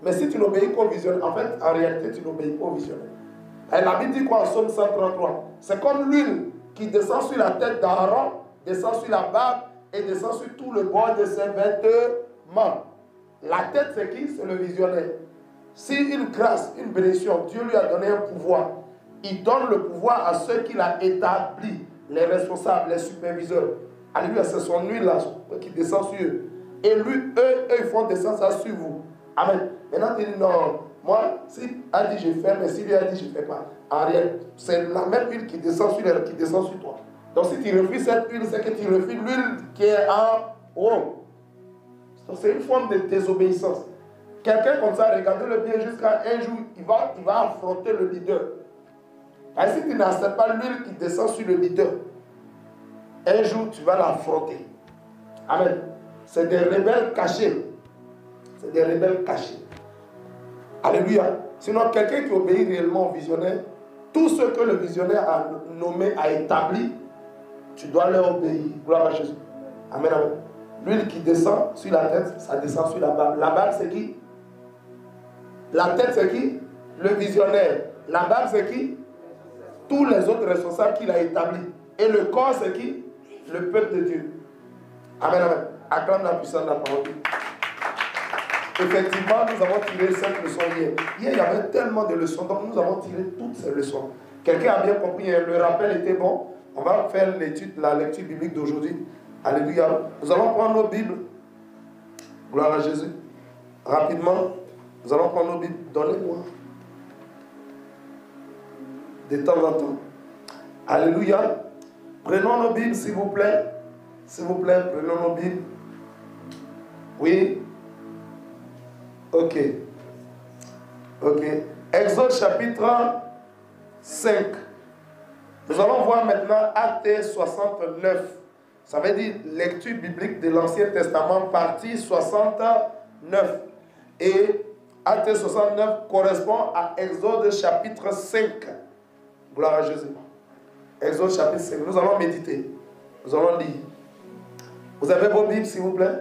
Mais si tu n'obéis qu'au visionnaire, en fait, en réalité, tu n'obéis pas au visionnaire. Et la Bible dit quoi en Somme 133? C'est comme l'huile qui descend sur la tête d'Aaron, descend sur la barbe et descend sur tout le bord de ses vêtements. La tête, c'est qui? C'est le visionnaire. Si une grâce, une bénédiction, Dieu lui a donné un pouvoir, il donne le pouvoir à ceux qu'il a établis, les responsables, les superviseurs. Alléluia, c'est son huile là qui descend sur eux. Et lui, eux, ils font descendre ça sur vous. Amen. Maintenant, tu dis non. Moi, si a dit je fais, mais si lui a dit je ne fais pas. En réalité, c'est la même huile qui descend sur elle, qui descend sur toi. Donc si tu refuses cette huile, c'est que tu refuses l'huile qui est en haut. Donc c'est une forme de désobéissance. Quelqu'un comme ça, regardez-le bien, jusqu'à un jour, il va affronter le leader. Et si tu n'acceptes pas l'huile qui descend sur le leader, un jour tu vas l'affronter. Amen. C'est des rebelles cachés. C'est des rebelles cachés. Alléluia. Sinon, quelqu'un qui obéit réellement au visionnaire, tout ce que le visionnaire a nommé, a établi, tu dois leur obéir. Gloire à Jésus. Amen, amen. L'huile qui descend sur la tête, ça descend sur la barbe. La barbe, c'est qui? La tête, c'est qui? Le visionnaire. La barbe, c'est qui? Tous les autres responsables qu'il a établis. Et le corps, c'est qui? Le peuple de Dieu. Amen, amen. Acclame la puissance de la parole. Effectivement, nous avons tiré cette leçon hier. Hier, il y avait tellement de leçons, donc nous avons tiré toutes ces leçons. Quelqu'un a bien compris, le rappel était bon. On va faire la lecture biblique d'aujourd'hui. Alléluia. Nous allons prendre nos Bibles. Gloire à Jésus. Rapidement, nous allons prendre nos Bibles. Donnez-moi. De temps en temps. Alléluia. Prenons nos Bibles, s'il vous plaît. S'il vous plaît, prenons nos Bibles. Oui. Ok. Ok. Exode chapitre 5. Nous allons voir maintenant Acte 69. Ça veut dire lecture biblique de l'Ancien Testament, partie 69. Et Acte 69 correspond à Exode chapitre 5. Gloire à Jésus. Exode chapitre 5. Nous allons méditer. Nous allons lire. Vous avez vos Bibles, s'il vous plaît?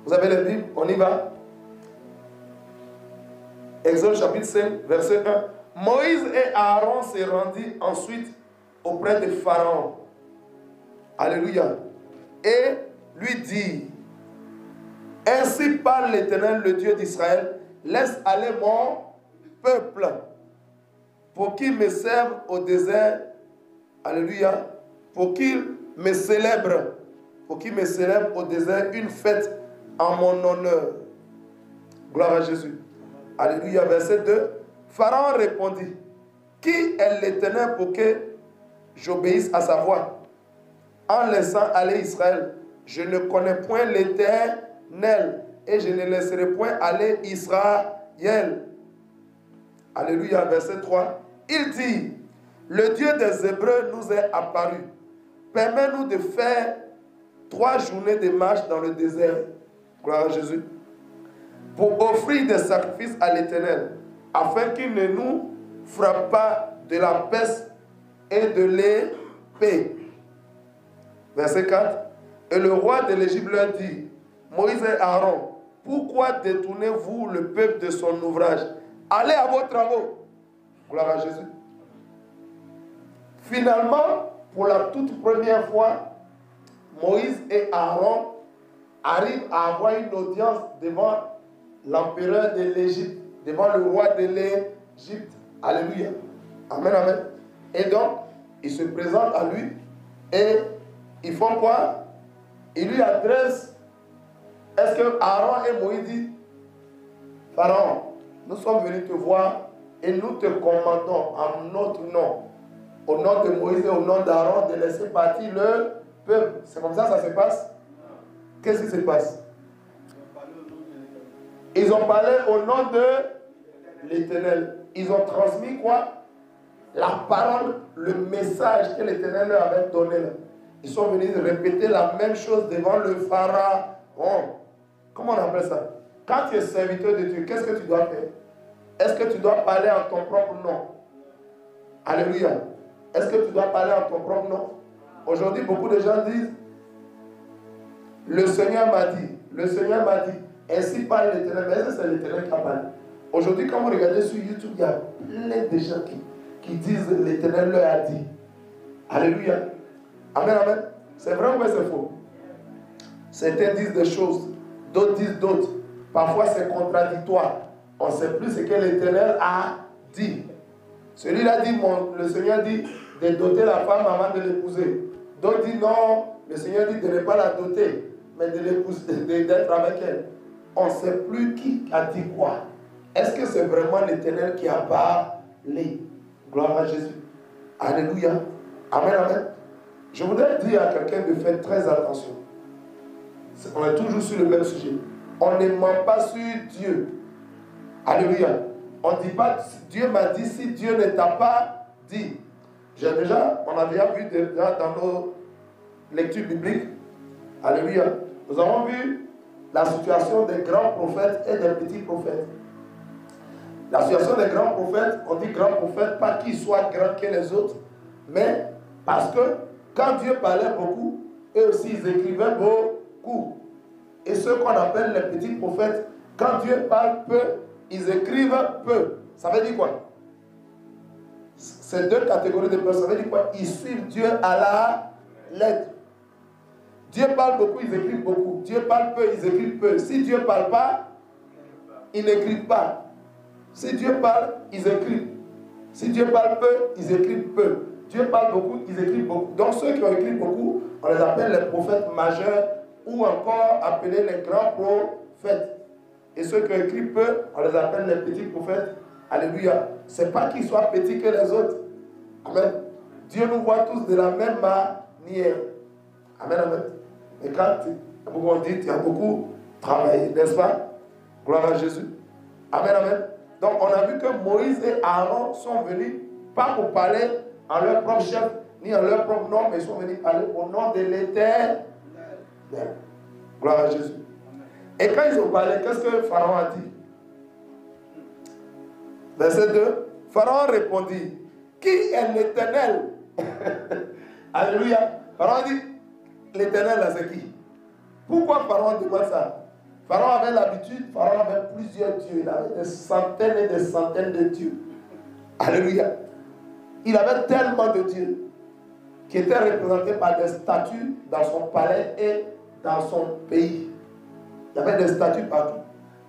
Vous avez les Bibles? On y va. Exode chapitre 5, verset 1. Moïse et Aaron se rendirent ensuite auprès de Pharaon. Alléluia. Et lui dit: ainsi parle l'Éternel, le Dieu d'Israël, laisse aller mon peuple pour qu'il me serve au désert. Alléluia. Pour qu'il me célèbre. Pour qu'il me célèbre au désert une fête en mon honneur. Gloire à Jésus. Alléluia. Verset 2. Pharaon répondit: qui est l'Éternel pour que j'obéisse à sa voix en laissant aller Israël? Je ne connais point l'Éternel et je ne laisserai point aller Israël. Alléluia. Verset 3. Il dit: le Dieu des Hébreux nous est apparu. Permets-nous de faire 3 journées de marche dans le désert. Gloire à Jésus. Pour offrir des sacrifices à l'Éternel, afin qu'il ne nous frappe pas de la peste et de l'épée. Verset 4. Et le roi de l'Égypte leur dit: Moïse et Aaron, pourquoi détournez-vous le peuple de son ouvrage? Allez à vos travaux. Gloire à Jésus. Finalement, pour la toute première fois, Moïse et Aaron arrivent à avoir une audience devant l'empereur de l'Égypte, devant le roi de l'Égypte. Alléluia. Amen, amen. Et donc, ils se présentent à lui et ils font quoi? Ils lui adressent. Est-ce que Aaron et Moïse disent: Pharaon, nous sommes venus te voir et nous te commandons en notre nom, au nom de Moïse et au nom d'Aaron, de laisser partir le peuple. C'est comme ça que ça se passe? Qu'est-ce qui se passe? Ils ont parlé au nom de l'Éternel. Ils ont transmis quoi? La parole, le message que l'Éternel leur avait donné. Ils sont venus répéter la même chose devant le Pharaon. Comment on appelle ça? Quand tu es serviteur de Dieu, qu'est-ce que tu dois faire? Est-ce que tu dois parler en ton propre nom? Alléluia. Est-ce que tu dois parler en ton propre nom? Aujourd'hui, beaucoup de gens disent: le Seigneur m'a dit, le Seigneur m'a dit. Ainsi parle l'Éternel. Mais est-ce que c'est l'Éternel qui a parlé? Aujourd'hui, quand vous regardez sur YouTube, il y a plein de gens qui disent: l'Éternel leur a dit. Alléluia. Amen, amen. C'est vrai ou c'est faux? Certains disent des choses, d'autres disent d'autres. Parfois, c'est contradictoire. On ne sait plus ce que l'Éternel a dit. Celui-là dit, le Seigneur dit de doter la femme avant de l'épouser. D'autres disent non, le Seigneur dit de ne pas la doter, mais de l'épouser, d'être avec elle. On ne sait plus qui a dit quoi. Est-ce que c'est vraiment l'Éternel qui a parlé? Gloire à Jésus. Alléluia. Amen, amen. Je voudrais dire à quelqu'un de faire très attention. On est toujours sur le même sujet. On ne ment pas sur Dieu. Alléluia. On ne dit pas Dieu m'a dit si Dieu ne t'a pas dit. On a déjà vu dans nos lectures bibliques. Alléluia. Nous avons vu la situation des grands prophètes et des petits prophètes. L'association des grands prophètes, on dit grands prophètes, pas qu'ils soient grands que les autres, mais parce que quand Dieu parlait beaucoup, eux aussi ils écrivaient beaucoup. Et ceux qu'on appelle les petits prophètes, quand Dieu parle peu, ils écrivent peu. Ça veut dire quoi? Ces deux catégories de personnes, ça veut dire quoi? Ils suivent Dieu à la lettre. Dieu parle beaucoup, ils écrivent beaucoup. Dieu parle peu, ils écrivent peu. Si Dieu ne parle pas, ils n'écrivent pas. Si Dieu parle, ils écrivent. Si Dieu parle peu, ils écrivent peu. Dieu parle beaucoup, ils écrivent beaucoup. Donc ceux qui ont écrit beaucoup, on les appelle les prophètes majeurs ou encore appelés les grands prophètes. Et ceux qui ont écrit peu, on les appelle les petits prophètes. Alléluia. Ce n'est pas qu'ils soient petits que les autres. Amen. Dieu nous voit tous de la même manière. Amen, amen. Et quand on dit, tu as beaucoup travaillé, n'est-ce pas? Gloire à Jésus. Amen, amen. Donc on a vu que Moïse et Aaron sont venus, pas pour parler en leur propre chef, ni en leur propre nom, mais ils sont venus parler au nom de l'Éternel. Gloire à Jésus. Et quand ils ont parlé, qu'est-ce que Pharaon a dit? Verset 2. Pharaon répondit, qui est l'Éternel? Alléluia. Pharaon dit, l'Éternel là c'est qui? Pourquoi Pharaon demande ça? Pharaon avait l'habitude, Pharaon avait plusieurs dieux, il avait des centaines et des centaines de dieux. Alléluia. Il avait tellement de dieux qui étaient représentés par des statues dans son palais et dans son pays. Il y avait des statues partout.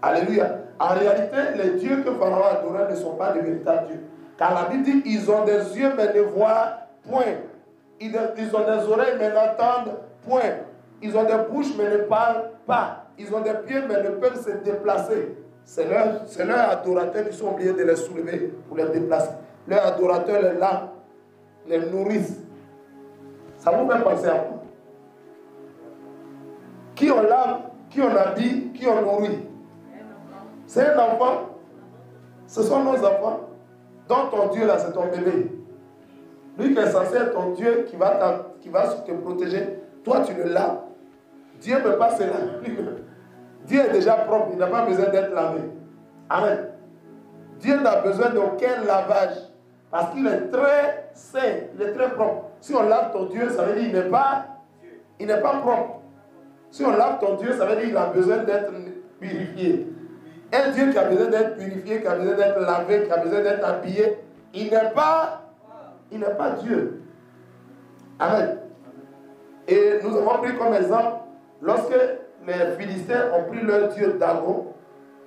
Alléluia. En réalité, les dieux que Pharaon adorait ne sont pas de véritables dieux. Car la Bible dit, ils ont des yeux mais ne voient point. Ils ont des oreilles mais n'entendent point. Ils ont des bouches mais ne parlent pas. Ils ont des pieds mais ne peuvent se déplacer. C'est leurs adorateurs qui sont obligés de les soulever pour les déplacer. Leurs adorateurs les lavent, les nourrissent. Ça vous fait penser à quoi? Qui on lave, qui on habille, qui on nourrit? C'est un enfant. Ce sont nos enfants. Donc ton Dieu là, c'est ton bébé. Lui qui est censé être ton Dieu qui va te protéger, toi tu le laves. Dieu ne peut pas se laver. Dieu est déjà propre, il n'a pas besoin d'être lavé. Amen. Dieu n'a besoin d'aucun lavage parce qu'il est très saint, il est très propre. Si on lave ton Dieu, ça veut dire qu'il n'est pas propre. Si on lave ton Dieu, ça veut dire qu'il a besoin d'être purifié. Un Dieu qui a besoin d'être purifié, qui a besoin d'être lavé, qui a besoin d'être habillé, il n'est pas Dieu. Amen. Et nous avons pris comme exemple, lorsque les Philistins ont pris leur Dieu Dagon,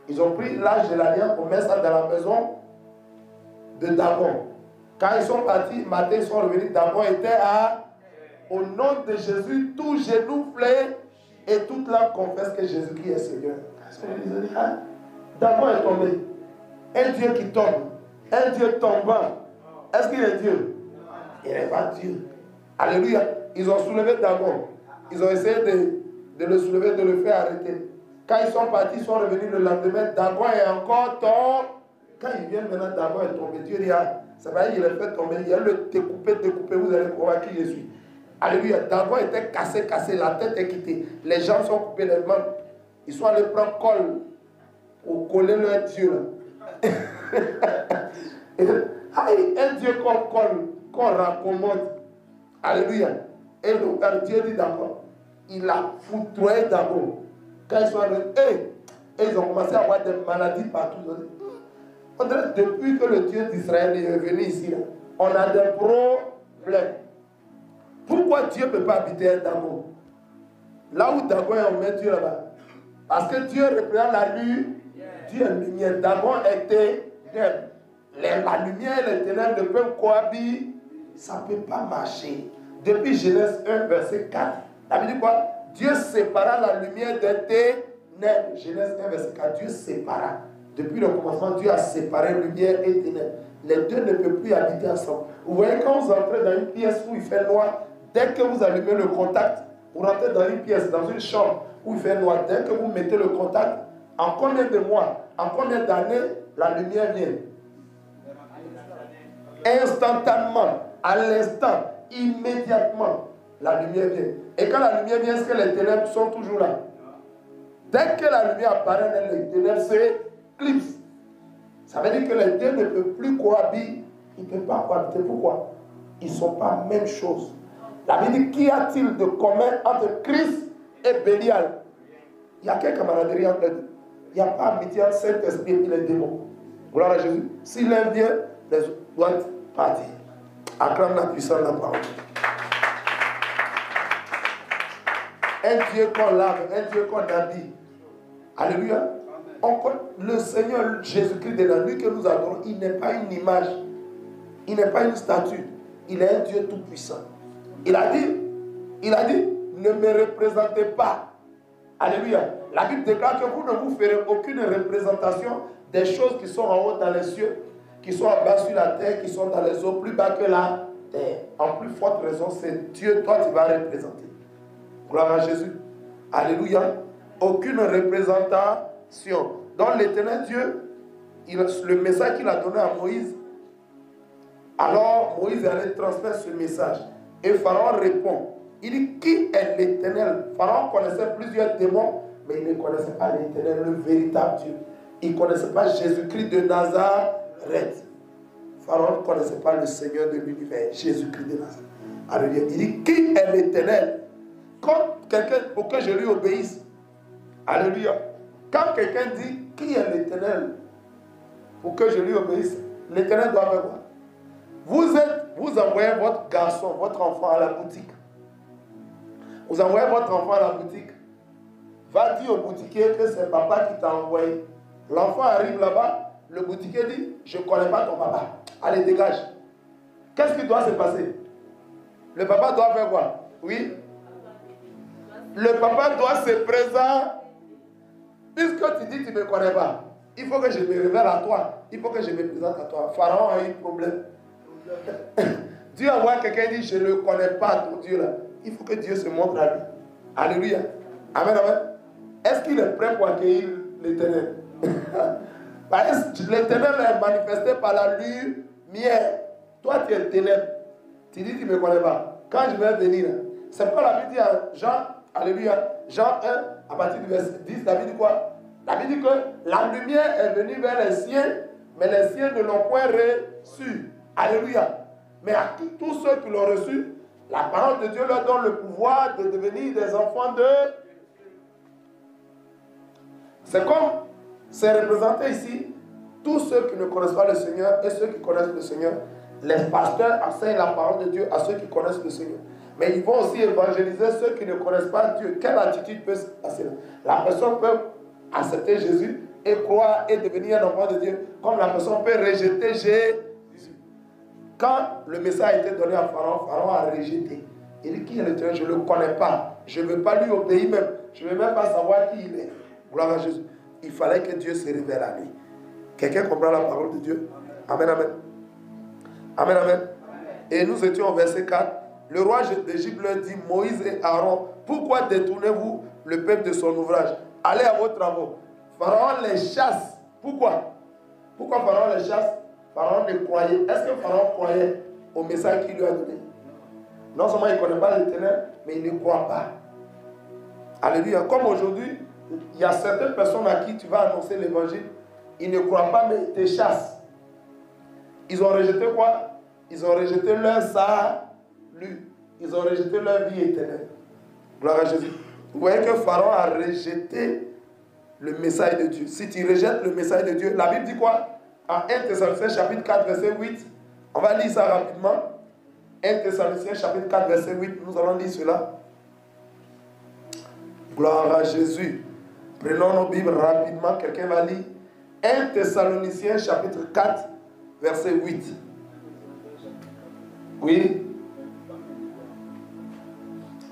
ils ont pris l'âge de l'alliance pour mettre ça dans la maison de Dagon. Quand ils sont partis, matin, ils sont revenus, Dagon était au nom de Jésus, tout genou fléé et toute langue confesse que Jésus-Christ est Seigneur. Dagon est tombé. Un Dieu qui tombe, un Dieu tombant. Est-ce qu'il est Dieu? Il n'est pas Dieu. Alléluia. Ils ont soulevé Dagon. Ils ont essayé de le soulever, de le faire arrêter. Quand ils sont partis, ils sont revenus le lendemain. Dagon est encore tombé. Quand ils viennent maintenant, Dagon est tombé. Dieu dit, c'est vrai, il est fait tomber. Il a le découpé, vous allez voir qui je suis. Alléluia. Dagon était cassé, la tête est quittée. Les jambes sont coupées, les mains. Ils sont allés prendre colle pour coller leur Dieu. Un Dieu qu'on colle, qu'on raccommode. Alléluia. Et donc, Dieu dit d'accord. Il a foudroyé Dagon. Quand ils sont arrivés, et ils ont commencé à avoir des maladies partout. On dirait depuis que le Dieu d'Israël est venu ici, là, on a des problèmes. Pourquoi Dieu ne peut pas habiter à Dagon? Là où Dagon est, on met Dieu là-bas. Parce que Dieu représente la lumière. Dieu est lumière. Dagon était ténèbres. La lumière et les ténèbres ne peuvent cohabiter. Ça ne peut pas marcher. Depuis Genèse 1, verset 4, la Bible dit quoi? Dieu sépara la lumière des ténèbres. Genèse 1, verset 4, Dieu sépara. Depuis le commencement, Dieu a séparé lumière et ténèbres. Les deux ne peuvent plus habiter ensemble. Vous voyez, quand vous entrez dans une pièce où il fait noir, dès que vous allumez le contact, vous rentrez dans une pièce, dans une chambre où il fait noir, dès que vous mettez le contact, en combien de mois, en combien d'années, la lumière vient? Instantanément, à l'instant, immédiatement, la lumière vient. Et quand la lumière vient, est-ce que les ténèbres sont toujours là? Dès que la lumière apparaît, les ténèbres s'éclipsent. Ça veut dire que les deux ne peuvent plus cohabiter. Ils ne peuvent pas cohabiter. Pourquoi? Ils ne sont pas la même chose. La Bible dit, qu'y a-t-il de commun entre Christ et Bélial? Il y a quelle camaraderie entre les deux? Il n'y a pas amitié entre Saint-Esprit et les démons. Gloire à Jésus. Si l'un vient, les autres doivent partir. Acclame la puissance de la parole. Un Dieu qu'on lave, un Dieu qu'on habille. Alléluia. Le Seigneur Jésus-Christ de la nuit que nous adorons, il n'est pas une image. Il n'est pas une statue. Il est un Dieu tout-puissant. Il a dit, ne me représentez pas. Alléluia. La Bible déclare que vous ne vous ferez aucune représentation des choses qui sont en haut dans les cieux, qui sont en bas sur la terre, qui sont dans les eaux, plus bas que la terre. En plus forte raison, c'est Dieu, toi, tu vas représenter. Gloire à Jésus. Alléluia. Aucune représentation. Dans l'Éternel Dieu, le message qu'il a donné à Moïse, alors Moïse allait transmettre ce message. Et Pharaon répond. Il dit, qui est l'Éternel? Pharaon connaissait plusieurs démons, mais il ne connaissait pas l'Éternel, le véritable Dieu. Il ne connaissait pas Jésus-Christ de Nazareth. Pharaon ne connaissait pas le Seigneur de l'univers, Jésus-Christ de Nazareth. Alléluia. Il dit, qui est l'Éternel? Quand quelqu'un, pour que je lui obéisse, alléluia. Quand quelqu'un dit, qui est l'Éternel? Pour que je lui obéisse, l'Éternel doit faire quoi? Vous envoyez votre garçon, votre enfant à la boutique. Vous envoyez votre enfant à la boutique. Va dire au boutiquier que c'est papa qui t'a envoyé. L'enfant arrive là-bas, le boutiquier dit, je ne connais pas ton papa. Allez, dégage. Qu'est-ce qui doit se passer? Le papa doit faire quoi? Oui. Le papa doit se présenter. Puisque tu dis que tu ne me connais pas, il faut que je me révèle à toi. Il faut que je me présente à toi. Pharaon a eu un problème. Dieu envoie quelqu'un et dit, je ne le connais pas, ton Dieu là. Il faut que Dieu se montre à lui. Alléluia. Amen, amen. Est-ce qu'il est prêt pour accueillir l'Éternel? L'Éternel est manifesté par la lumière. Toi, tu es ténèbres. Tu dis que tu ne me connais pas. Quand je vais venir, c'est pourquoi la Bible dit à Jean, alléluia, Jean 1, à partir du verset 10, la Bible dit quoi? La Bible dit que la lumière est venue vers les siens, mais les siens ne l'ont point reçu. Alléluia. Mais à tous ceux qui l'ont reçu, la parole de Dieu leur donne le pouvoir de devenir des enfants de... C'est comme, c'est représenté ici, tous ceux qui ne connaissent pas le Seigneur et ceux qui connaissent le Seigneur. Les pasteurs enseignent la parole de Dieu à ceux qui connaissent le Seigneur. Mais ils vont aussi évangéliser ceux qui ne connaissent pas Dieu. Quelle attitude peut se passer là? La personne peut accepter Jésus et croire et devenir un enfant de Dieu, comme la personne peut rejeter Jésus. Quand le message a été donné à Pharaon, Pharaon a rejeté. Il dit, qui est l'Éternel? Je ne le connais pas. Je ne veux pas lui obéir même. Je ne veux même pas savoir qui il est. Gloire à Jésus. Il fallait que Dieu se révèle à lui. Quelqu'un comprend la parole de Dieu? Amen, amen. Amen, amen. Et nous étions au verset 4. Le roi d'Égypte leur dit, Moïse et Aaron, pourquoi détournez-vous le peuple de son ouvrage? Allez à vos travaux. Pharaon les chasse. Pourquoi? Pourquoi Pharaon les chasse? Pharaon ne croyait. Est-ce que Pharaon croyait au message qu'il lui a donné? Non seulement il ne connaît pas l'Éternel, mais il ne croit pas. Alléluia. Comme aujourd'hui, il y a certaines personnes à qui tu vas annoncer l'évangile, ils ne croient pas, mais ils te chassent. Ils ont rejeté quoi? Ils ont rejeté leur salut. Ils ont rejeté leur vie éternelle. Gloire à Jésus. Vous voyez que Pharaon a rejeté le message de Dieu. Si tu rejettes le message de Dieu, la Bible dit quoi? En 1 Thessaloniciens chapitre 4 verset 8. On va lire ça rapidement. 1 Thessaloniciens chapitre 4 verset 8. Nous allons lire cela. Gloire à Jésus. Prenons nos Bibles rapidement. Quelqu'un va lire. 1 Thessaloniciens chapitre 4 verset 8. Oui.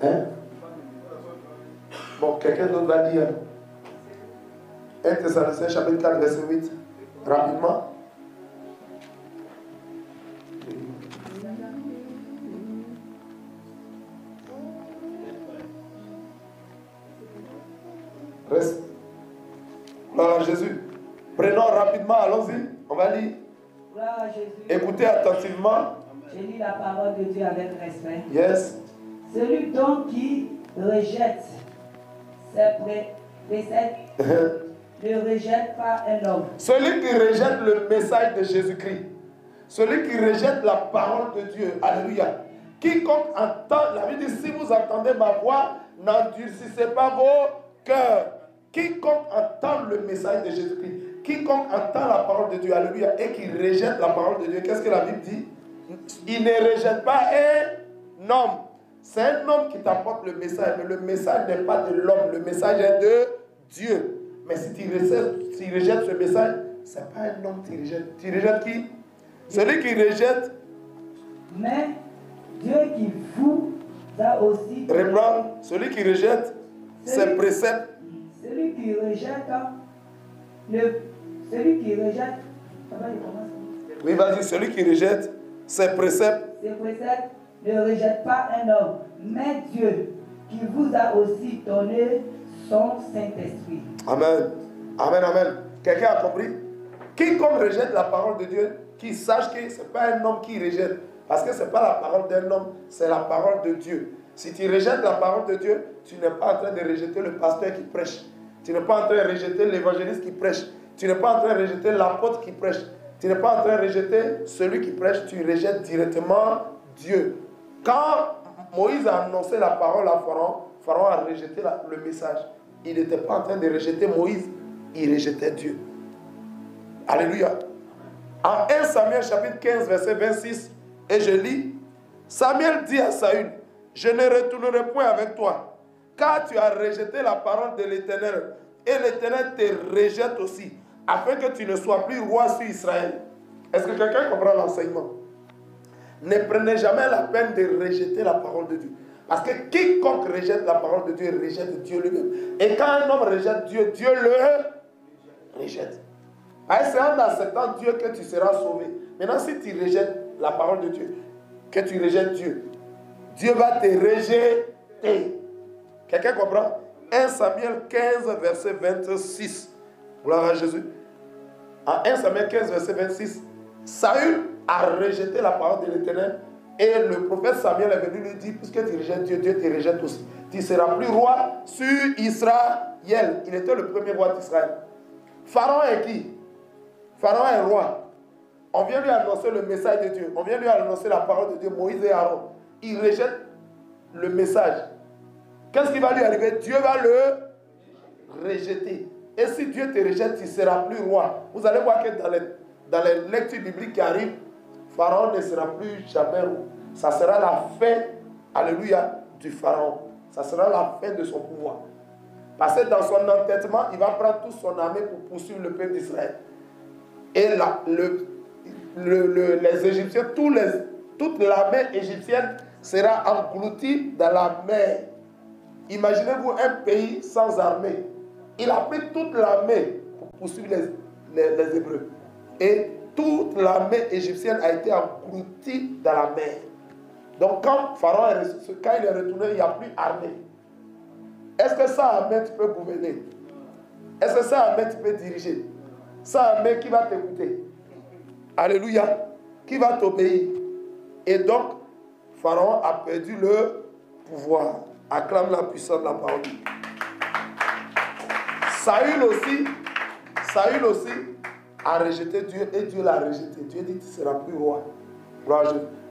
Hein? Bon, quelqu'un d'autre va lire. 1 Thessaloniciens chapitre 4 verset 8. Rapidement. Reste. Gloire à Jésus. Prenons rapidement, allons-y. On va lire. Gloire à Jésus. Écoutez attentivement. Je lis la parole de Dieu avec respect. Yes. Celui donc qui rejette ses préceptes ne rejette pas un homme. Celui qui rejette le message de Jésus-Christ, celui qui rejette la parole de Dieu, alléluia. Quiconque entend, la Bible dit, si vous entendez ma voix, n'endurcissez pas vos cœurs. Quiconque entend le message de Jésus-Christ, quiconque entend la parole de Dieu, alléluia, et qui rejette la parole de Dieu, qu'est-ce que la Bible dit? Il ne rejette pas un homme. C'est un homme qui t'apporte le message, mais le message n'est pas de l'homme, le message est de Dieu. Mais si tu rejettes ce message, ce n'est pas un homme qui rejette. Tu rejettes qui? Celui qui rejette. Mais Dieu qui vous a aussi... Reprends, celui qui rejette ses préceptes. Celui qui rejette... Celui qui rejette... Oui, vas-y, celui qui rejette ses préceptes. Ses préceptes ne rejette pas un homme, mais Dieu qui vous a aussi donné son Saint-Esprit. Amen. Amen, amen. Quelqu'un a compris? Quiconque rejette la parole de Dieu, qu'il sache que ce n'est pas un homme qui rejette. Parce que ce n'est pas la parole d'un homme, c'est la parole de Dieu. Si tu rejettes la parole de Dieu, tu n'es pas en train de rejeter le pasteur qui prêche. Tu n'es pas en train de rejeter l'évangéliste qui prêche. Tu n'es pas en train de rejeter l'apôtre qui prêche. Tu n'es pas en train de rejeter celui qui prêche. Tu rejettes directement Dieu. Quand Moïse a annoncé la parole à Pharaon, Pharaon a rejeté le message. Il n'était pas en train de rejeter Moïse, il rejetait Dieu. Alléluia. En 1 Samuel chapitre 15 verset 26, et je lis, Samuel dit à Saül, je ne retournerai point avec toi, car tu as rejeté la parole de l'Éternel, et l'Éternel te rejette aussi, afin que tu ne sois plus roi sur Israël. Est-ce que quelqu'un comprend l'enseignement? Ne prenez jamais la peine de rejeter la parole de Dieu. Parce que quiconque rejette la parole de Dieu, rejette Dieu lui-même. Et quand un homme rejette Dieu, Dieu le rejette. C'est en acceptant Dieu que tu seras sauvé. Maintenant, si tu rejettes la parole de Dieu, que tu rejettes Dieu, Dieu va te rejeter. Quelqu'un comprend? 1 Samuel 15, verset 26. Gloire à Jésus. En 1 Samuel 15, verset 26, Saül a rejeté la parole de l'Éternel. Et le prophète Samuel est venu lui dire, puisque tu rejettes Dieu, Dieu te rejette aussi. Tu ne seras plus roi sur Israël. Il était le premier roi d'Israël. Pharaon est qui? Pharaon est roi. On vient lui annoncer le message de Dieu. On vient lui annoncer la parole de Dieu, Moïse et Aaron. Il rejette le message. Qu'est-ce qui va lui arriver? Dieu va le rejeter. Et si Dieu te rejette, tu ne seras plus roi. Vous allez voir que dans les lectures bibliques qui arrivent, Pharaon ne sera plus jamais roi. Ça sera la fin, alléluia, du Pharaon. Ça sera la fin de son pouvoir. Parce que dans son entêtement, il va prendre toute son armée pour poursuivre le peuple d'Israël. Et les Égyptiens, toute l'armée égyptienne sera engloutie dans la mer. Imaginez-vous un pays sans armée. Il a pris toute l'armée pour poursuivre les Hébreux. Et toute l'armée égyptienne a été engloutie dans la mer. Donc quand Pharaon quand il est retourné, il n'y a plus armée. Est-ce que ça armée tu peux gouverner? Est-ce que ça armée tu peux diriger? Ça armée qui va t'écouter? Alléluia. Qui va t'obéir? Et donc Pharaon a perdu le pouvoir. Acclame la puissance de la parole. Saül aussi a rejeté Dieu et Dieu l'a rejeté. Dieu dit tu ne seras plus roi.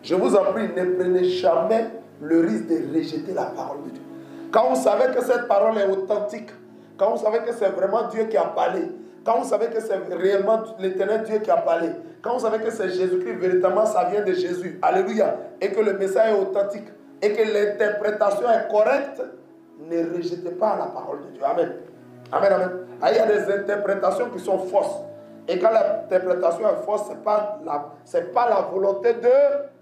Je vous en prie, ne prenez jamais le risque de rejeter la parole de Dieu. Quand vous savez que cette parole est authentique, quand vous savez que c'est vraiment Dieu qui a parlé, quand vous savez que c'est réellement l'Éternel Dieu qui a parlé, quand vous savez que c'est Jésus-Christ, véritablement ça vient de Jésus, alléluia, et que le message est authentique, et que l'interprétation est correcte, ne rejetez pas la parole de Dieu. Amen. Amen, amen. Il y a des interprétations qui sont fausses. Et quand l'interprétation est fausse, ce n'est pas la volonté de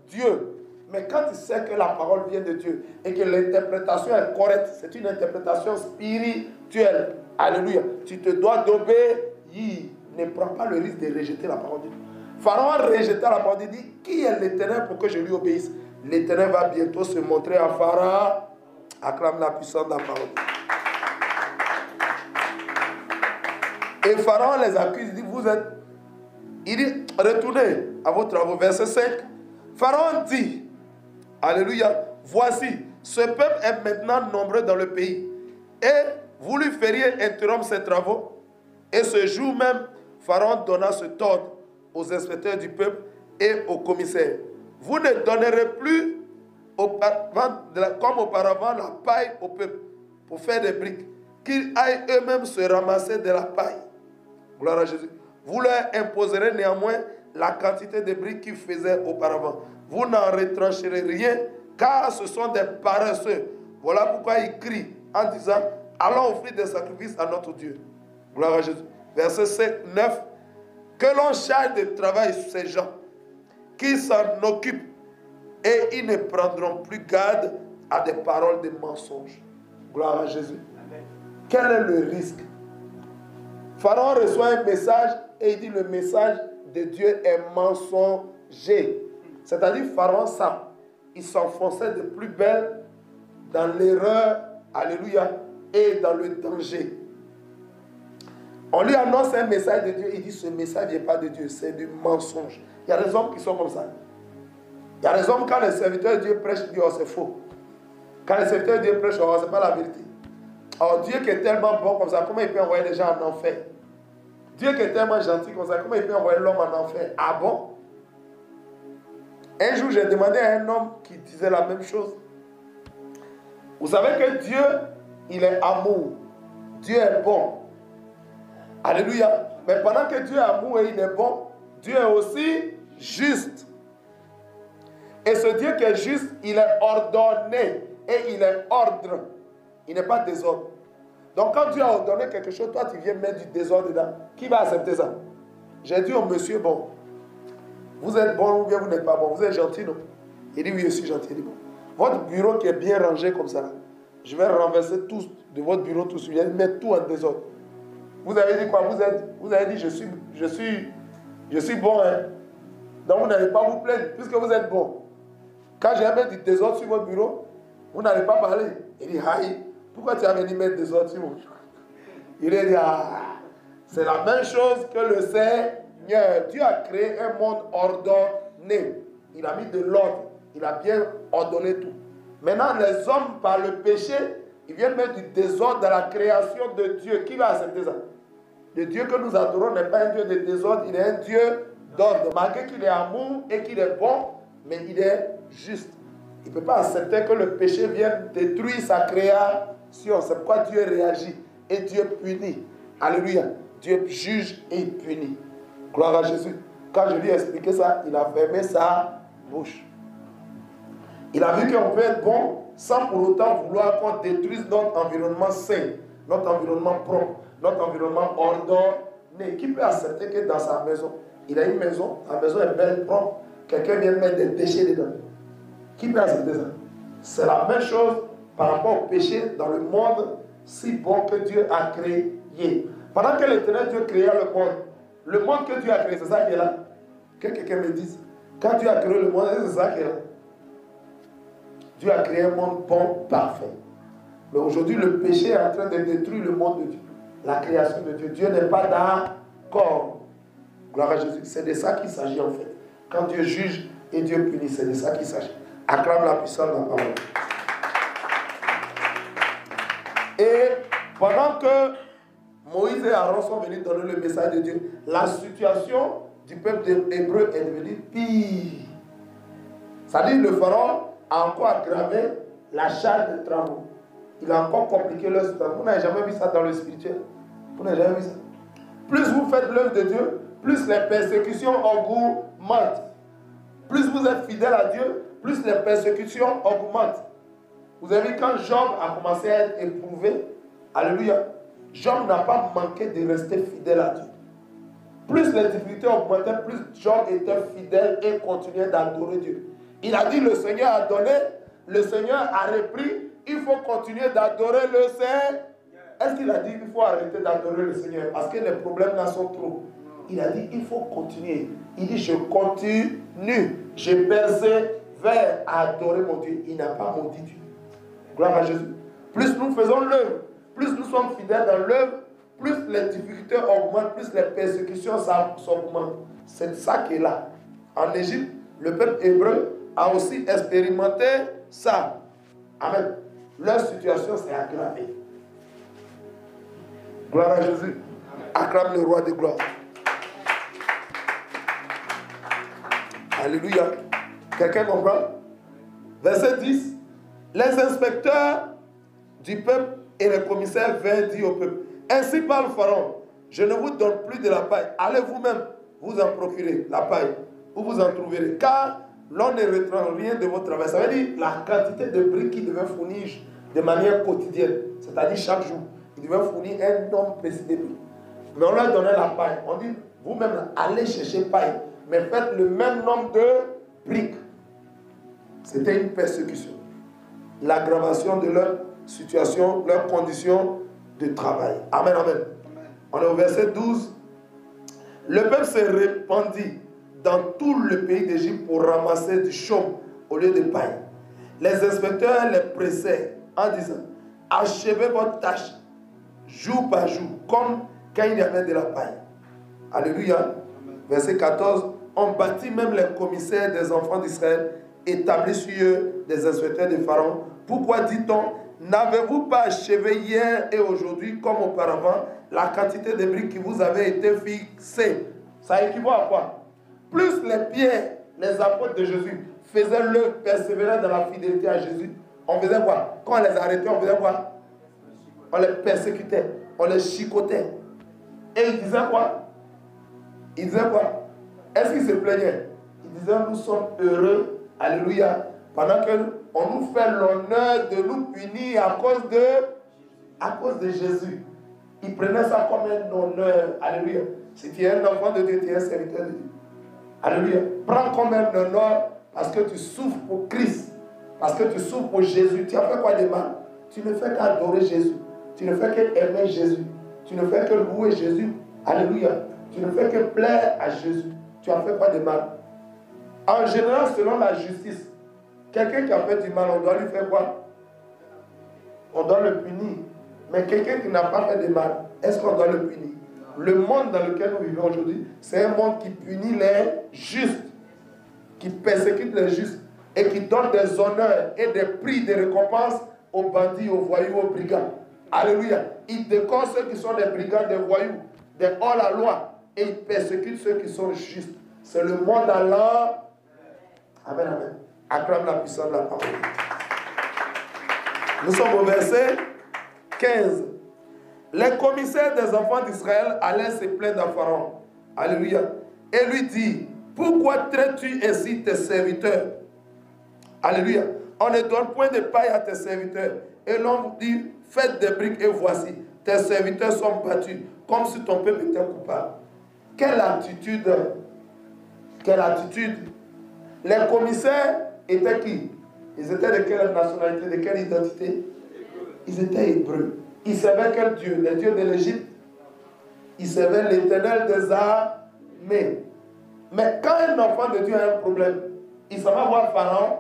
Dieu. Mais quand tu sais que la parole vient de Dieu et que l'interprétation est correcte, c'est une interprétation spirituelle. Alléluia. Tu te dois d'obéir. Ne prends pas le risque de rejeter la parole de Dieu. Pharaon a rejeté la parole de Dieu. Qui est l'Éternel pour que je lui obéisse? L'Éternel va bientôt se montrer à Pharaon. Acclame la puissance de la parole. Et Pharaon les accuse, il dit, il dit, retournez à vos travaux. Verset 5. Pharaon dit, alléluia, voici, ce peuple est maintenant nombreux dans le pays. Et vous lui feriez interrompre ses travaux. Et ce jour même, Pharaon donna ce ordre aux inspecteurs du peuple et aux commissaires. Vous ne donnerez plus comme auparavant la paille au peuple pour faire des briques, qu'ils aillent eux-mêmes se ramasser de la paille. Gloire à Jésus. Vous leur imposerez néanmoins la quantité de briques qu'ils faisaient auparavant. Vous n'en retrancherez rien, car ce sont des paresseux. Voilà pourquoi ils crient en disant, allons offrir des sacrifices à notre Dieu. Gloire à Jésus. Verset 9. Que l'on charge de travail sur ces gens, qu'ils s'en occupent, et ils ne prendront plus garde à des paroles de mensonges. Gloire à Jésus. Amen. Quel est le risque? Pharaon reçoit un message et il dit le message de Dieu est mensonger. C'est-à-dire Pharaon, ça, il s'enfonçait de plus belle dans l'erreur, alléluia, et dans le danger. On lui annonce un message de Dieu, il dit ce message ne vient pas de Dieu, c'est du mensonge. Il y a des hommes qui sont comme ça. Il y a des hommes, quand les serviteurs de Dieu prêchent, ils disent oh c'est faux. Quand les serviteurs de Dieu prêchent, oh c'est pas la vérité. Alors Dieu qui est tellement bon comme ça, comment il peut envoyer les gens en enfer? Dieu qui est tellement gentil comme ça, comment il peut envoyer l'homme en enfer? Ah bon? Un jour, j'ai demandé à un homme qui disait la même chose. Vous savez que Dieu, il est amour. Dieu est bon. Alléluia. Mais pendant que Dieu est amour et il est bon, Dieu est aussi juste. Et ce Dieu qui est juste, il est ordonné et il est ordre. Il n'est pas désordre. Donc quand Dieu a ordonné quelque chose, toi tu viens mettre du désordre dedans. Qui va accepter ça? J'ai dit au monsieur, bon, vous êtes bon ou bien vous n'êtes pas bon? Vous êtes gentil, non? Il dit oui, je suis gentil. Il dit bon. Votre bureau qui est bien rangé comme ça, je vais renverser tout de votre bureau, tout je vais mettre tout en désordre. Vous avez dit quoi? Vous avez dit je suis bon, hein? Donc vous n'allez pas vous plaindre puisque vous êtes bon. Quand je vais mettre du désordre sur votre bureau, vous n'allez pas parler. Il dit, aïe, pourquoi tu as venu mettre des désordre sur mon bureau? Il dit, ah, c'est la même chose que le Seigneur. Dieu a créé un monde ordonné. Il a mis de l'ordre. Il a bien ordonné tout. Maintenant, les hommes, par le péché, ils viennent mettre du désordre dans la création de Dieu. Qui va accepter ça? Le Dieu que nous adorons n'est pas un Dieu de désordre, il est un Dieu d'ordre. Malgré qu'il est amour et qu'il est bon, mais il est juste. Il ne peut pas accepter que le péché vienne détruire sa création. C'est pourquoi Dieu réagit et Dieu punit. Alléluia. Dieu juge et il punit. Gloire à Jésus. Quand je lui ai expliqué ça, il a fermé sa bouche. Il a vu qu'on peut être bon sans pour autant vouloir qu'on détruise notre environnement sain, notre environnement propre, notre environnement ordonné. Qui peut accepter que dans sa maison, il a une maison, la maison est belle, propre, quelqu'un vient mettre des déchets dedans? Qui peut accepter ça? C'est la même chose par rapport au péché dans le monde si bon que Dieu a créé. Pendant que l'Éternel Dieu créa le monde que Dieu a créé, c'est ça qui est là. Que quelqu'un me dise. Quand Dieu a créé le monde, c'est ça qui est là. Dieu a créé un monde bon, parfait. Mais aujourd'hui, le péché est en train de détruire le monde de Dieu. La création de Dieu. Dieu n'est pas d'accord. Gloire à Jésus. C'est de ça qu'il s'agit en fait. Quand Dieu juge et Dieu punit, c'est de ça qu'il s'agit. Acclame la puissance de la parole. Et pendant que Moïse et Aaron sont venus donner le message de Dieu, la situation du peuple hébreu est devenue pire. C'est-à-dire le pharaon a encore aggravé la charge de travaux. Il a encore compliqué leur situation. Vous n'avez jamais vu ça dans le spirituel? Vous n'avez jamais vu ça? Plus vous faites l'œuvre de Dieu, plus les persécutions augmentent. Plus vous êtes fidèle à Dieu, plus les persécutions augmentent. Vous avez vu quand Job a commencé à être éprouvé, alléluia, Job n'a pas manqué de rester fidèle à Dieu. Plus les difficultés augmentaient, plus Job était fidèle et continuait d'adorer Dieu. Il a dit le Seigneur a donné, le Seigneur a repris, il faut continuer d'adorer le Seigneur. Est-ce qu'il a dit qu'il faut arrêter d'adorer le Seigneur parce que les problèmes là sont trop? Il a dit il faut continuer. Il dit je continue, je persévère à adorer mon Dieu. Il n'a pas maudit Dieu. Gloire à Jésus. Plus nous faisons l'œuvre, plus nous sommes fidèles dans l'œuvre, plus les difficultés augmentent, plus les persécutions s'augmentent. C'est ça qui est là. En Égypte, le peuple hébreu a aussi expérimenté ça. Amen. Leur situation s'est aggravée. Gloire à Jésus. Acclame le roi de gloire. Alléluia. Quelqu'un comprend? Verset 10. Les inspecteurs du peuple et les commissaires vinrent dire au peuple: ainsi parle Pharaon, je ne vous donne plus de la paille. Allez vous-même vous en procurer la paille, où vous en trouverez. Car l'on ne retient rien de votre travail. Ça veut dire la quantité de briques qu'il devait fournir de manière quotidienne, c'est-à-dire chaque jour. Il devait fournir un nombre précis de briques. Mais on leur donnait la paille. On dit, vous-même, allez chercher paille, mais faites le même nombre de briques. C'était une persécution. L'aggravation de leur situation, leurs conditions de travail. Amen, amen. On est au verset 12. Le peuple se répandit dans tout le pays d'Égypte pour ramasser du chaume au lieu de paille. Les inspecteurs les pressaient en disant: achevez votre tâche jour par jour, comme quand il y avait de la paille. Alléluia. Verset 14. On bâtit même les commissaires des enfants d'Israël, établis sur eux des inspecteurs de Pharaon. Pourquoi dit-on: n'avez-vous pas achevé hier et aujourd'hui comme auparavant la quantité de briques qui vous avait été fixée? Ça équivaut à quoi? Plus les pierres, les apôtres de Jésus faisaient le persévérer dans la fidélité à Jésus. On faisait quoi? Quand on les arrêtait, on faisait quoi? On les persécutait, on les chicotait. Et ils disaient quoi? Ils disaient quoi? Est-ce qu'ils se plaignaient? Ils disaient: nous sommes heureux, alléluia, pendant qu'on nous fait l'honneur de nous punir à cause de Jésus. Ils prenaient ça comme un honneur, alléluia. Si tu es un enfant de Dieu, tu es un serviteur de Dieu. Alléluia. Prends comme un honneur parce que tu souffres pour Christ, parce que tu souffres pour Jésus. Tu as fait quoi de mal? Tu ne fais qu'adorer Jésus. Tu ne fais qu'aimer Jésus. Tu ne fais que louer Jésus. Alléluia. Tu ne fais que plaire à Jésus. Tu as fait quoi de mal? En général, selon la justice, quelqu'un qui a fait du mal, on doit lui faire quoi? On doit le punir. Mais quelqu'un qui n'a pas fait de mal, est-ce qu'on doit le punir? Le monde dans lequel nous vivons aujourd'hui, c'est un monde qui punit les justes, qui persécute les justes et qui donne des honneurs et des prix, des récompenses aux bandits, aux voyous, aux brigands. Alléluia. Il décore ceux qui sont des brigands, des voyous, des hors-la-loi, et il persécute ceux qui sont justes. C'est le monde Allah. Amen, amen. Acclame la puissance de la parole. Nous sommes au verset 15. Les commissaires des enfants d'Israël allaient se plaindre à Pharaon. Alléluia. Et lui dit: pourquoi traites-tu ainsi tes serviteurs? Alléluia. On ne donne point de paille à tes serviteurs. Et l'on dit: faites des briques et voici, tes serviteurs sont battus, comme si ton peuple était coupable. Quelle attitude! Quelle attitude! Les commissaires étaient qui? Ils étaient de quelle nationalité, de quelle identité? Ils étaient hébreux. Ils servaient quel Dieu? Les dieux de l'Égypte. Ils servaient l'Éternel des armées. Mais quand un enfant de Dieu a un problème, il s'en va voir Pharaon.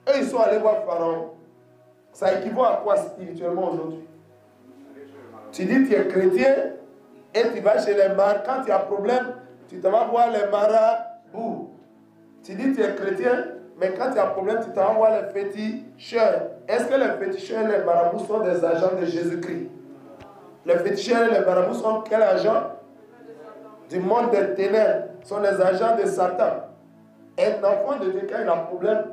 Eux, ils sont allés voir Pharaon. Ça équivaut à quoi spirituellement aujourd'hui? Tu dis tu es chrétien et tu vas chez les marabouts. Quand tu as un problème, tu te vas voir les marabouts. Tu dis tu es chrétien, mais quand tu as un problème, tu t'en vas voir les féticheurs. Est-ce que les féticheurs et les marabouts sont des agents de Jésus-Christ? Les féticheurs et les marabouts sont quels agents? Du monde des ténèbres. Sont des agents de Satan. Un enfant de Dieu, quand il a un problème,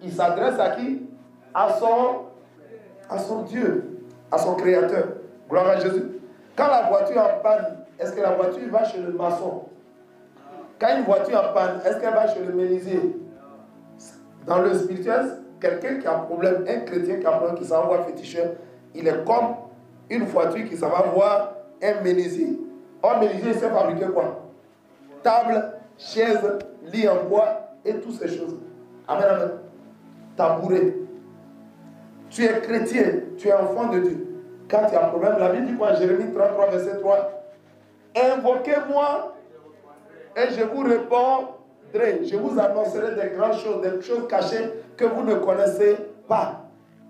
il s'adresse à qui? À son Dieu, à son Créateur. Gloire à Jésus. Quand la voiture est en panne, est-ce que la voiture va chez le maçon? Quand une voiture est en panne, est-ce qu'elle va chez le menuisier? Dans le spirituel, quelqu'un qui a un problème, un chrétien qui a un problème, qui s'en va voir féticheur, il est comme une voiture qui s'en va voir un menuisier. Un menuisier, il sait fabriquer quoi? Table, chaise, lit en bois et toutes ces choses. Amen, amen. Tabouret. Tu es chrétien, tu es enfant de Dieu. Quand tu as un problème, la Bible dit quoi? Jérémie 33, verset 3. Invoquez-moi et je vous répondrai. Je vous annoncerai des grandes choses, des choses cachées que vous ne connaissez pas.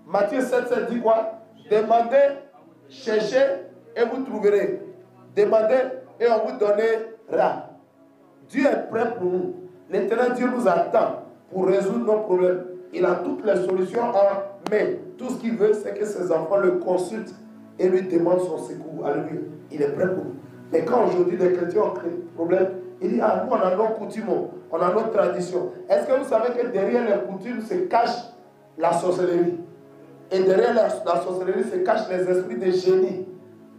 Matthieu 7, 7 dit quoi? Demandez, cherchez et vous trouverez. Demandez et on vous donnera. Dieu est prêt pour nous. L'Éternel Dieu nous attend pour résoudre nos problèmes. Il a toutes les solutions en main. Tout ce qu'il veut, c'est que ses enfants le consultent et lui demandent son secours. Alléluia. Il est prêt pour nous. Mais quand aujourd'hui les chrétiens ont créé un problème, ils disent, ah, nous on a nos coutumes, on a nos traditions. Est-ce que vous savez que derrière les coutumes se cache la sorcellerie? Et derrière la sorcellerie se cachent les esprits de génie.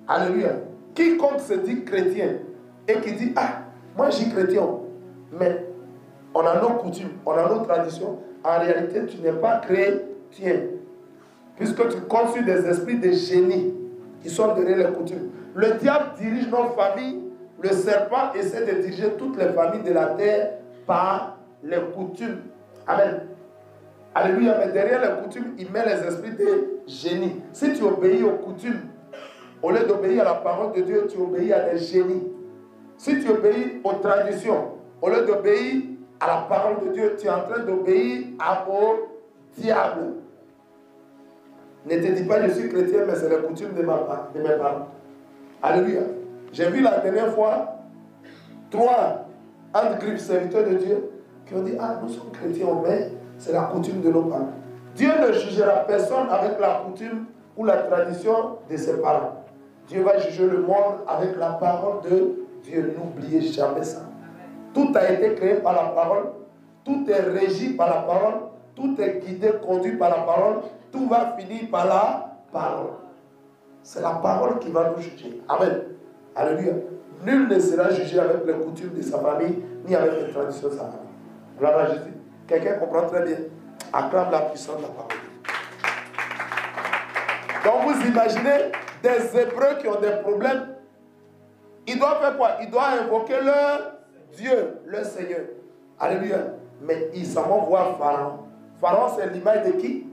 Alléluia. Quiconque se dit chrétien et qui dit, ah, moi je suis chrétien, mais on a nos coutumes, on a nos traditions, en réalité tu n'es pas chrétien. Puisque tu comptes sur des esprits de génie qui sont derrière les coutumes. Le diable dirige nos familles, le serpent essaie de diriger toutes les familles de la terre par les coutumes. Amen. Alléluia, mais derrière les coutumes, il met les esprits de génie. Si tu obéis aux coutumes, au lieu d'obéir à la parole de Dieu, tu obéis à des génies. Si tu obéis aux traditions, au lieu d'obéir à la parole de Dieu, tu es en train d'obéir au diable. Ne te dis pas je suis chrétien, mais c'est les coutumes de mes parents. Alléluia. J'ai vu la dernière fois 3 handgriffes serviteurs de Dieu qui ont dit, ah, nous sommes chrétiens, mais c'est la coutume de nos parents. Dieu ne jugera personne avec la coutume ou la tradition de ses parents. Dieu va juger le monde avec la parole de Dieu. N'oubliez jamais ça. Tout a été créé par la parole. Tout est régi par la parole. Tout est guidé, conduit par la parole. Tout va finir par la parole. C'est la parole qui va nous juger. Amen. Alléluia. Nul ne sera jugé avec les coutumes de sa famille, ni avec les traditions de sa famille. Gloire à Jésus. Quelqu'un comprend très bien. Acclame la puissance de la parole. Donc vous imaginez des Hébreux qui ont des problèmes. Ils doivent faire quoi? Ils doivent invoquer leur Dieu, leur Seigneur. Alléluia. Mais ils s'en vont voir Pharaon. Pharaon, c'est l'image de qui?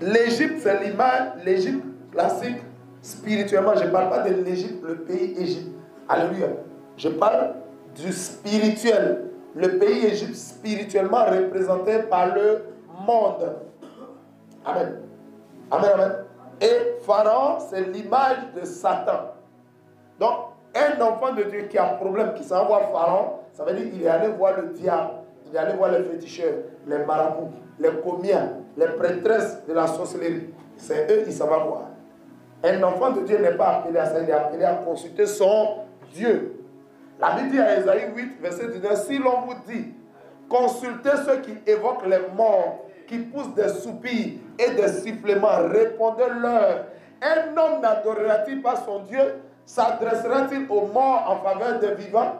L'Égypte, c'est l'image, l'Égypte classique, spirituellement. Je ne parle pas de l'Égypte, le pays Égypte. Alléluia. Je parle du spirituel. Le pays Égypte spirituellement représenté par le monde. Amen. Amen, amen. Et Pharaon, c'est l'image de Satan. Donc, un enfant de Dieu qui a un problème, qui s'en va voir Pharaon, ça veut dire qu'il est allé voir le diable, il est allé voir les féticheurs, les marabouts, les comiens, les prêtresses de la sorcellerie. C'est eux qui s'en vont voir. Un enfant de Dieu n'est pas appelé à ça, il est appelé à consulter son Dieu. La Bible dit à Ésaïe 8, verset 19, si l'on vous dit, consultez ceux qui évoquent les morts, qui poussent des soupirs et des sifflements, répondez-leur. Un homme n'adorera-t-il pas son Dieu? S'adressera-t-il aux morts en faveur des vivants?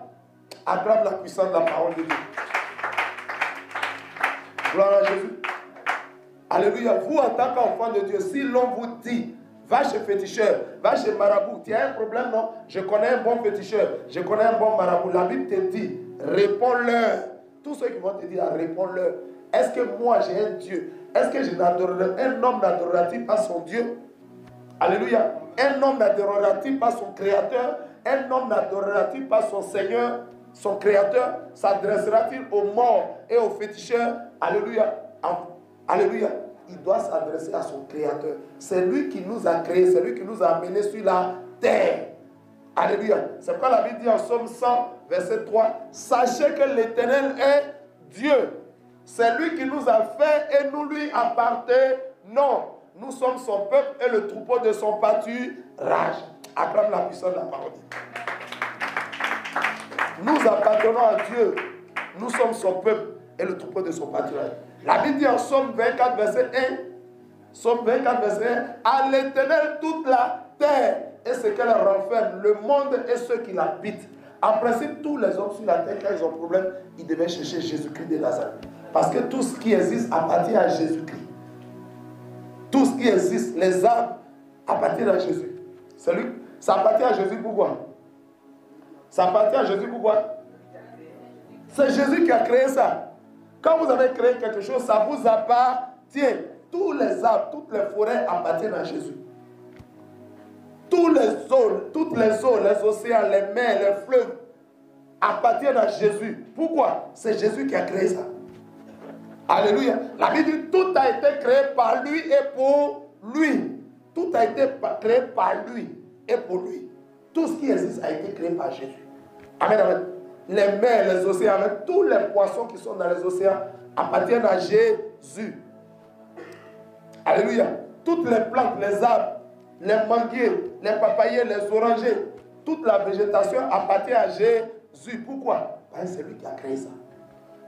Acclame la puissance de la parole de Dieu. Gloire à Jésus. Alléluia. Vous, en tant qu'enfant de Dieu, si l'on vous dit, va chez féticheur, va chez marabout, tu as un problème, non? Je connais un bon féticheur, je connais un bon marabout. La Bible te dit, réponds-leur. Tous ceux qui vont te dire, réponds-leur. Est-ce que moi j'ai un Dieu? Est-ce que je n'adorerai? Un homme n'adorera-t-il pas son Dieu? Alléluia. Un homme n'adorera-t-il pas son Créateur? Un homme n'adorera-t-il pas son Seigneur, son Créateur? S'adressera-t-il aux morts et aux féticheurs? Alléluia. Alléluia. Il doit s'adresser à son Créateur. C'est lui qui nous a créés, c'est lui qui nous a amenés sur la terre. Alléluia. C'est pourquoi la Bible dit en Psaume 100, verset 3, sachez que l'Éternel est Dieu. C'est lui qui nous a fait et nous lui appartenons. Nous sommes son peuple et le troupeau de son pâturage. Acclame la puissance de la parole. Nous appartenons à Dieu. Nous sommes son peuple et le troupeau de son pâturage. La Bible dit en Psaume 24, verset 1. Psaume 24, verset 1. À l'Éternel toute la terre et ce qu'elle renferme, le monde et ceux qui l'habitent. En principe, tous les hommes sur la terre, quand ils ont un problème, ils devaient chercher Jésus-Christ de Nazareth. Parce que tout ce qui existe appartient à Jésus-Christ. Tout ce qui existe, les arbres, appartiennent à Jésus. Ça appartient à Jésus pourquoi? Ça appartient à Jésus pourquoi? C'est Jésus qui a créé ça. Quand vous avez créé quelque chose, ça vous appartient. Tous les arbres, toutes les forêts appartiennent à Jésus. Toutes les eaux, les océans, les mers, les fleuves appartiennent à Jésus. Pourquoi? C'est Jésus qui a créé ça. Alléluia. La Bible dit tout a été créé par lui et pour lui. Tout a été créé par lui et pour lui. Tout ce qui existe a été créé par Jésus. Amen, amen. Les mers, les océans, tous les poissons qui sont dans les océans appartiennent à Jésus. Alléluia. Toutes les plantes, les arbres, les manguiers, les papayers, les orangers, toute la végétation appartient à Jésus. Pourquoi? Parce que c'est lui qui a créé ça.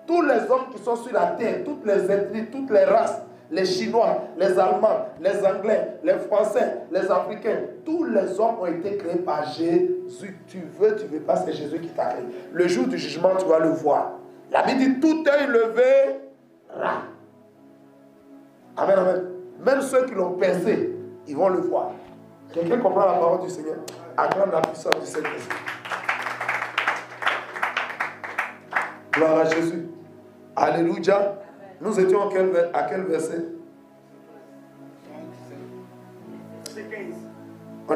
Tous les hommes qui sont sur la terre, toutes les ethnies, toutes les races, les Chinois, les Allemands, les Anglais, les Français, les Africains, tous les hommes ont été créés par Jésus. Tu veux pas, c'est Jésus qui t'a créé. Le jour du jugement, tu vas le voir. La Bible dit, tout œil le verra. Amen, amen. Même ceux qui l'ont percé, ils vont le voir. Quelqu'un comprend la parole du Seigneur? Acclame la puissance du Saint-Esprit. Gloire à Jésus. Alléluia. Nous étions à quel verset? On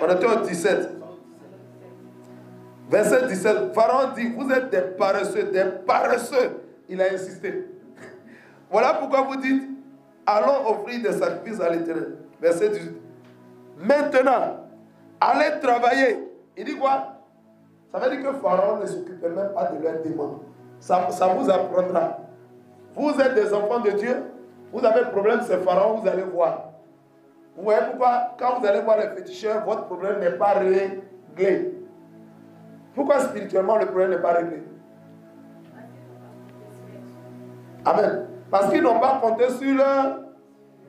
était au 17. Verset 17. Pharaon dit, vous êtes des paresseux, des paresseux. Il a insisté. Voilà pourquoi vous dites, allons offrir des sacrifices à l'Éternel. Verset 18. Maintenant, allez travailler. Il dit quoi? Ça veut dire que Pharaon ne s'occupait même pas de leurs demandes. Ça vous apprendra. Vous êtes des enfants de Dieu. Vous avez un problème, c'est Pharaon, vous allez voir. Vous voyez pourquoi, quand vous allez voir les féticheurs, votre problème n'est pas réglé. Pourquoi spirituellement le problème n'est pas réglé? Amen. Parce qu'ils n'ont pas compté sur leur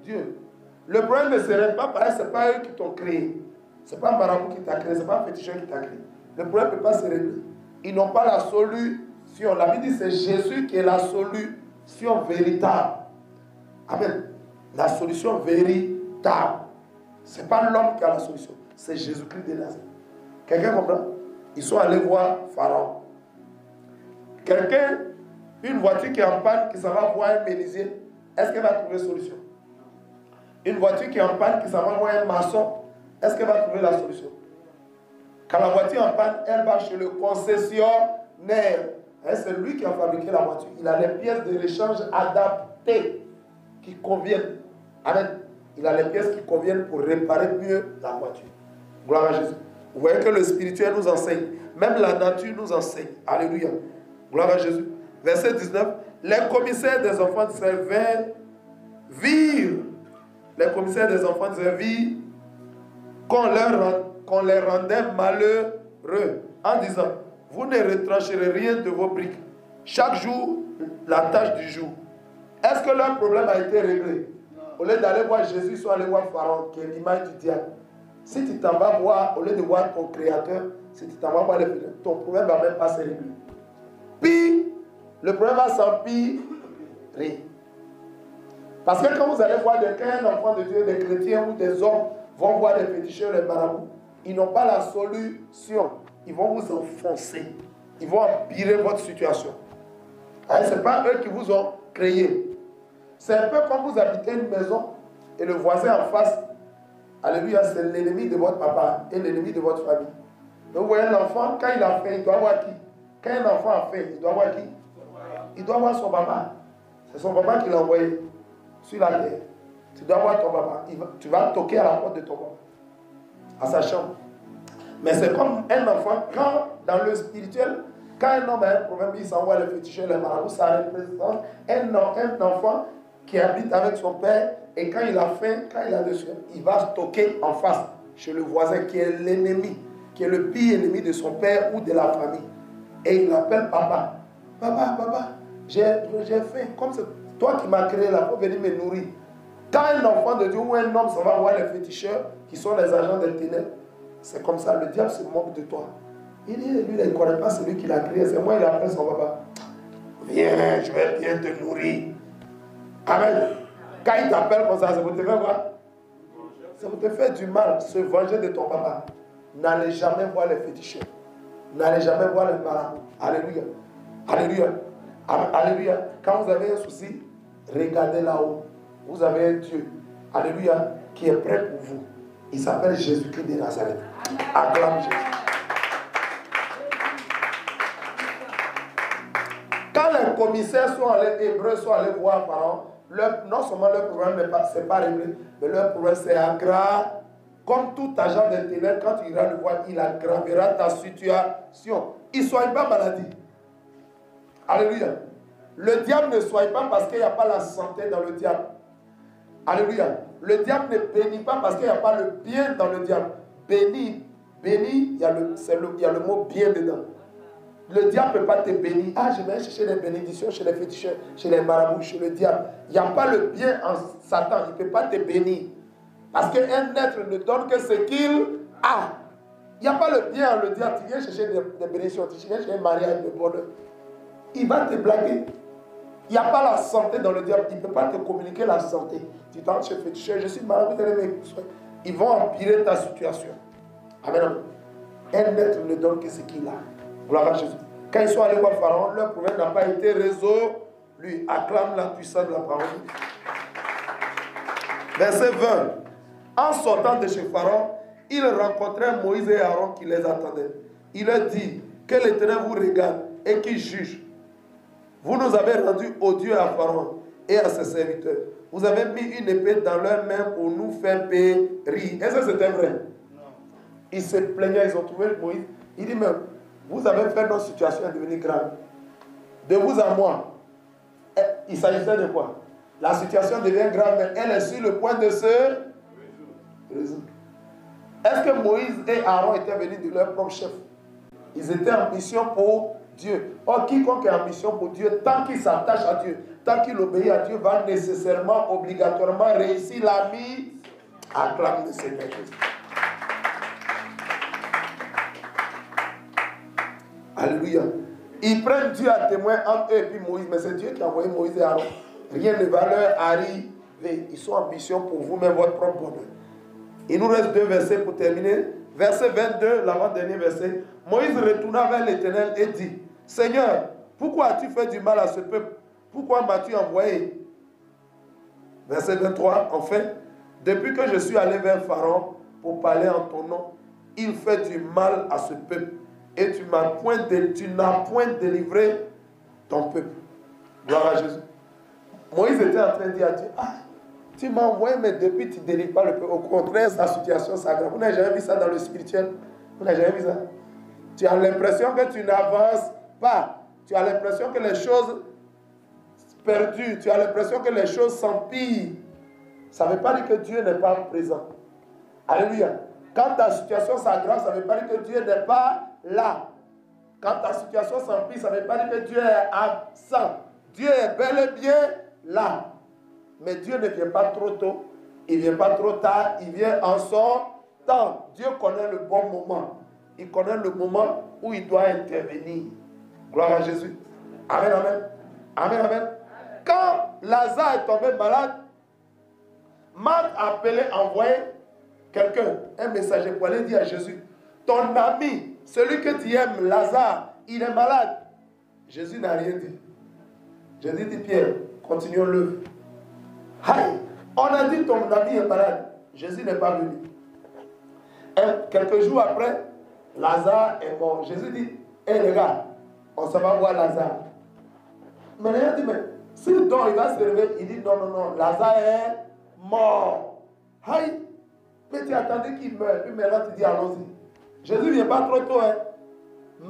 Dieu. Le problème ne se règle pas parce que ce n'est pas eux qui t'ont créé. Ce n'est pas un marabout qui t'a créé, ce n'est pas un féticheur qui t'a créé. Le problème ne peut pas se régler. Ils n'ont pas la solution. La Bible dit que c'est Jésus qui est la solution véritable. Amen. La solution véritable. Ce n'est pas l'homme qui a la solution. C'est Jésus-Christ de Nazareth. Quelqu'un comprend? Ils sont allés voir Pharaon. Quelqu'un, une voiture qui est en panne, qui s'en va voir un menuisier, est-ce qu'elle va trouver solution? Une voiture qui est en panne, qui s'en va voir un maçon, est-ce qu'elle va trouver la solution? Quand la voiture est en panne, elle va chez le concessionnaire. C'est lui qui a fabriqué la voiture. Il a les pièces de l'échange adaptées qui conviennent. Amen. Il a les pièces qui conviennent pour réparer mieux la voiture. Gloire à Jésus. Vous voyez que le spirituel nous enseigne. Même la nature nous enseigne. Alléluia. Gloire à Jésus. Verset 19. Les commissaires des enfants d'Israël virent. Les commissaires des enfants d'Israël virent qu'on les rendait malheureux en disant, vous ne retrancherez rien de vos briques. Chaque jour, la tâche du jour. Est-ce que leur problème a été réglé? Au lieu d'aller voir Jésus, ils sont allés voir Pharaon, qui est l'image du diable. Si tu t'en vas voir, au lieu de voir ton créateur, si tu t'en vas voir ton problème ne va même pas se régler. Puis, le problème va s'empirer. Parce que quand vous allez voir un enfant de Dieu, des chrétiens ou des hommes vont voir des féticheurs, les marabouts, ils n'ont pas la solution. Ils vont vous enfoncer. Ils vont empirer votre situation. Ce n'est pas eux qui vous ont créé. C'est un peu comme vous habitez une maison et le voisin en face, alléluia, c'est l'ennemi de votre papa et l'ennemi de votre famille. Donc vous voyez l'enfant, quand il a faim, il doit voir qui? Quand un enfant a faim, il doit voir qui? Il doit voir son papa. C'est son papa qui l'a envoyé sur la terre. Tu dois voir ton papa. Tu vas toquer à la porte de ton papa, à sa chambre. Mais c'est comme un enfant, quand dans le spirituel, quand un homme a un problème, il s'envoie les féticheurs, les marabouts, ça représente un enfant qui habite avec son père, et quand il a faim, quand il a dessus, il va toquer en face chez le voisin qui est l'ennemi, qui est le pire ennemi de son père ou de la famille. Et il l'appelle papa. Papa, j'ai faim. Comme c'est toi qui m'as créé là pour venir me nourrir. Quand un enfant de Dieu ou un homme s'en va voir les féticheurs, qui sont les agents des ténèbres, c'est comme ça, le diable se moque de toi. Il dit, lui, il ne connaît pas celui qui l'a créé, c'est moi, il a appelé son papa. Viens, je vais bien te nourrir. Amen. Quand il t'appelle comme ça, c'est pour te faire quoi? C'est pour te faire du mal, se venger de ton papa. N'allez jamais voir les féticheurs. N'allez jamais voir les marabouts. Alléluia. Alléluia. Alléluia. Quand vous avez un souci, regardez là-haut. Vous avez un Dieu, alléluia, qui est prêt pour vous. Il s'appelle Jésus-Christ de Nazareth. Acclame Jésus. Quand les commissaires sont allés, hébreux sont allés voir Pharaon, non seulement leur problème n'est pas réglé, mais leur problème c'est aggravé. Comme tout agent de ténèbres, quand tu iras le voir, il aggravera ta situation. Il ne soigne pas maladie. Alléluia. Le diable ne soigne pas parce qu'il n'y a pas la santé dans le diable. Alléluia. Le diable ne bénit pas parce qu'il n'y a pas le bien dans le diable. Bénit béni, il y a le mot bien dedans. Le diable ne peut pas te bénir. Ah, je vais chercher les bénédictions chez les féticheurs, chez les marabouts, chez le diable. Il n'y a pas le bien en Satan. Il ne peut pas te bénir. Parce qu'un être ne donne que ce qu'il a. Il n'y a pas le bien en le diable. Tu viens chercher des bénédictions, tu viens chercher un mariage, le bonheur. Il va te blaguer. Il n'y a pas la santé dans le diable. Il ne peut pas te communiquer la santé. Tu t'en chez le féticheur, je suis marabout, ils vont empirer ta situation. Amen. Un être ne donne que ce qu'il a. Gloire à Jésus. Quand ils sont allés voir Pharaon, leur problème n'a pas été résolu. Lui acclame la puissance de la parole. Verset 20. En sortant de chez Pharaon, ils rencontrèrent Moïse et Aaron qui les attendaient. Il leur dit, que l'Éternel vous regarde et qui juge. Vous nous avez rendus odieux à Pharaon et à ses serviteurs. Vous avez mis une épée dans leurs mains pour nous faire périr. Est-ce que c'était vrai? Non. Ils se plaignaient, ils ont trouvé Moïse. Il dit même, vous avez fait notre situation devenir grave. De vous à moi. Il s'agissait de quoi? La situation devient grave, mais elle est sur le point de se résoudre. Est-ce que Moïse et Aaron étaient venus de leur propre chef? Ils étaient en mission pour Dieu. Or, quiconque est en mission pour Dieu, tant qu'il s'attache à Dieu, tant qu'il obéit à Dieu, va nécessairement, obligatoirement réussir la mise. Acclame le Seigneur Jésus. Alléluia. Ils prennent Dieu à témoin entre eux et puis Moïse. Mais c'est Dieu qui a envoyé Moïse et Aaron. Rien ne va leur arriver. Ils sont en mission pour vous-même, votre propre bonheur. Il nous reste 2 versets pour terminer. Verset 22, l'avant-dernier verset. Moïse retourna vers l'Éternel et dit, Seigneur, pourquoi as-tu fait du mal à ce peuple? Pourquoi m'as-tu envoyé? Verset 23, enfin, depuis que je suis allé vers Pharaon pour parler en ton nom, il fait du mal à ce peuple. Et tu n'as point délivré ton peuple. Gloire à Jésus. Moïse était en train de dire à Dieu, ah, tu m'as envoyé, mais depuis tu ne délivres pas le peuple. Au contraire, sa situation s'aggrave. Vous n'avez jamais vu ça dans le spirituel? Vous n'avez jamais vu ça? Tu as l'impression que tu n'avances pas. Tu as l'impression que les choses perdues. Tu as l'impression que les choses s'empirent. Ça ne veut pas dire que Dieu n'est pas présent. Alléluia. Quand ta situation s'aggrave, ça ne veut pas dire que Dieu n'est pas là. Quand ta situation s'empire, ça ne veut pas dire que Dieu est absent. Dieu est bel et bien là. Mais Dieu ne vient pas trop tôt. Il ne vient pas trop tard. Il vient en son temps. Dieu connaît le bon moment. Il connaît le moment où il doit intervenir. Gloire à Jésus. Amen, amen. Amen, amen. Quand Lazare est tombé malade, Marthe a appelé, envoyé quelqu'un, un messager pour aller dire à Jésus, ton ami, celui que tu aimes, Lazare, il est malade. Jésus n'a rien dit. Jésus dit, Pierre, continuons-le. Aïe, on a dit ton ami est malade. Jésus n'est pas venu. Et quelques jours après, Lazare est mort. Jésus dit, hé les gars, on s'en va voir Lazare. Mais il a dit, mais si donc il va se réveiller, il dit, non, non, non, Lazare est mort. Aïe, mais tu attendais qu'il meure. Puis maintenant tu dis, allons-y. Jésus ne vient pas trop tôt. Hein.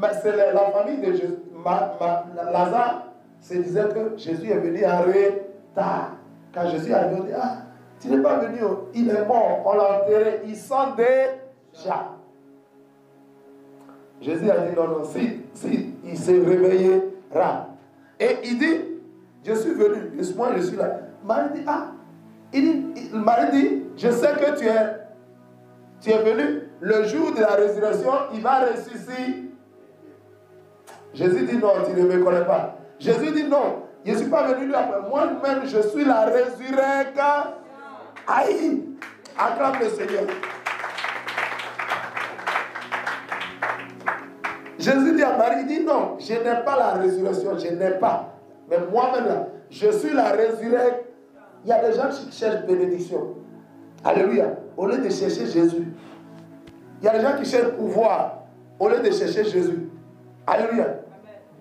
Mais c'est la famille de Jésus. Lazare se disait que Jésus est venu en retard. Quand Jésus est arrivé, on dit, ah, tu n'es pas venu, il est mort, on l'a enterré, il sent déjà. Jésus a dit, non, non, si il se réveillera. Et il dit, je suis venu, moi je suis là. Marie dit, ah, Marie dit, je sais que tu es venu, le jour de la résurrection, il va ressusciter. Jésus dit, non, tu ne me connais pas. Jésus dit, non, je ne suis pas venu lui après. Moi-même, je suis la résurrection. Aïe, acclame le Seigneur. Jésus dit à Marie, il dit, non, je n'ai pas la résurrection, je n'ai pas. Mais moi-même, là, je suis la résurrection. Il y a des gens qui cherchent bénédiction. Alléluia. Au lieu de chercher Jésus. Il y a des gens qui cherchent pouvoir. Au lieu de chercher Jésus. Alléluia. Amen.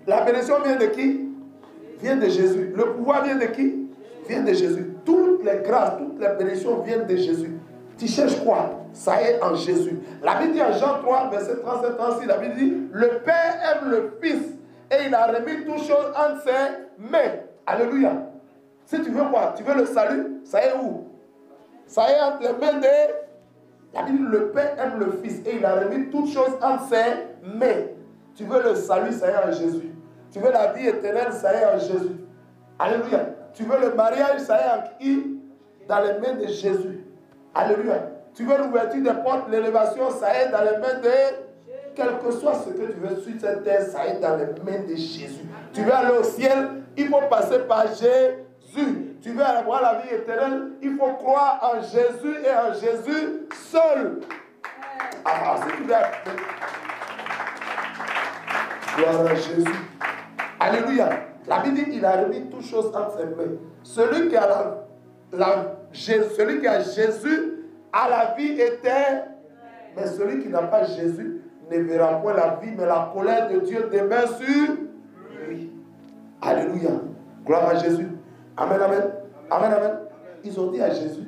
La bénédiction vient de qui? Vient de Jésus. Le pouvoir vient de qui? Vient de Jésus. Toutes les grâces, toutes les bénédictions viennent de Jésus. Tu cherches quoi? Ça est en Jésus. La Bible dit en Jean 3, verset 37-36, la Bible dit, le Père aime le Fils et il a remis toutes choses entre ses mains. Alléluia. Si tu veux quoi? Tu veux le salut? Ça est où? Ça est entre les mains La Bible dit le Père aime le Fils et il a remis toutes choses entre ses mains. Tu veux le salut, ça y est en Jésus. Tu veux la vie éternelle, ça y est en Jésus. Alléluia. Tu veux le mariage, ça y est en qui? Dans les mains de Jésus. Alléluia. Tu veux l'ouverture des portes, l'élévation, ça y est dans les mains de... Quel que soit ce que tu veux sur cette terre, ça y est dans les mains de Jésus. Tu veux aller au ciel, il faut passer par Jésus. Tu veux avoir la vie éternelle, il faut croire en Jésus et en Jésus seul. Ah, si tu veux... Gloire à Jésus. Alléluia. La Bible dit qu'il a remis toutes choses entre ses mains. Celui qui a celui qui a Jésus a la vie éternelle. Mais celui qui n'a pas Jésus ne verra point la vie, mais la colère de Dieu demeure sur lui. Alléluia. Gloire à Jésus. Amen, amen. Amen, amen. Ils ont dit à Jésus,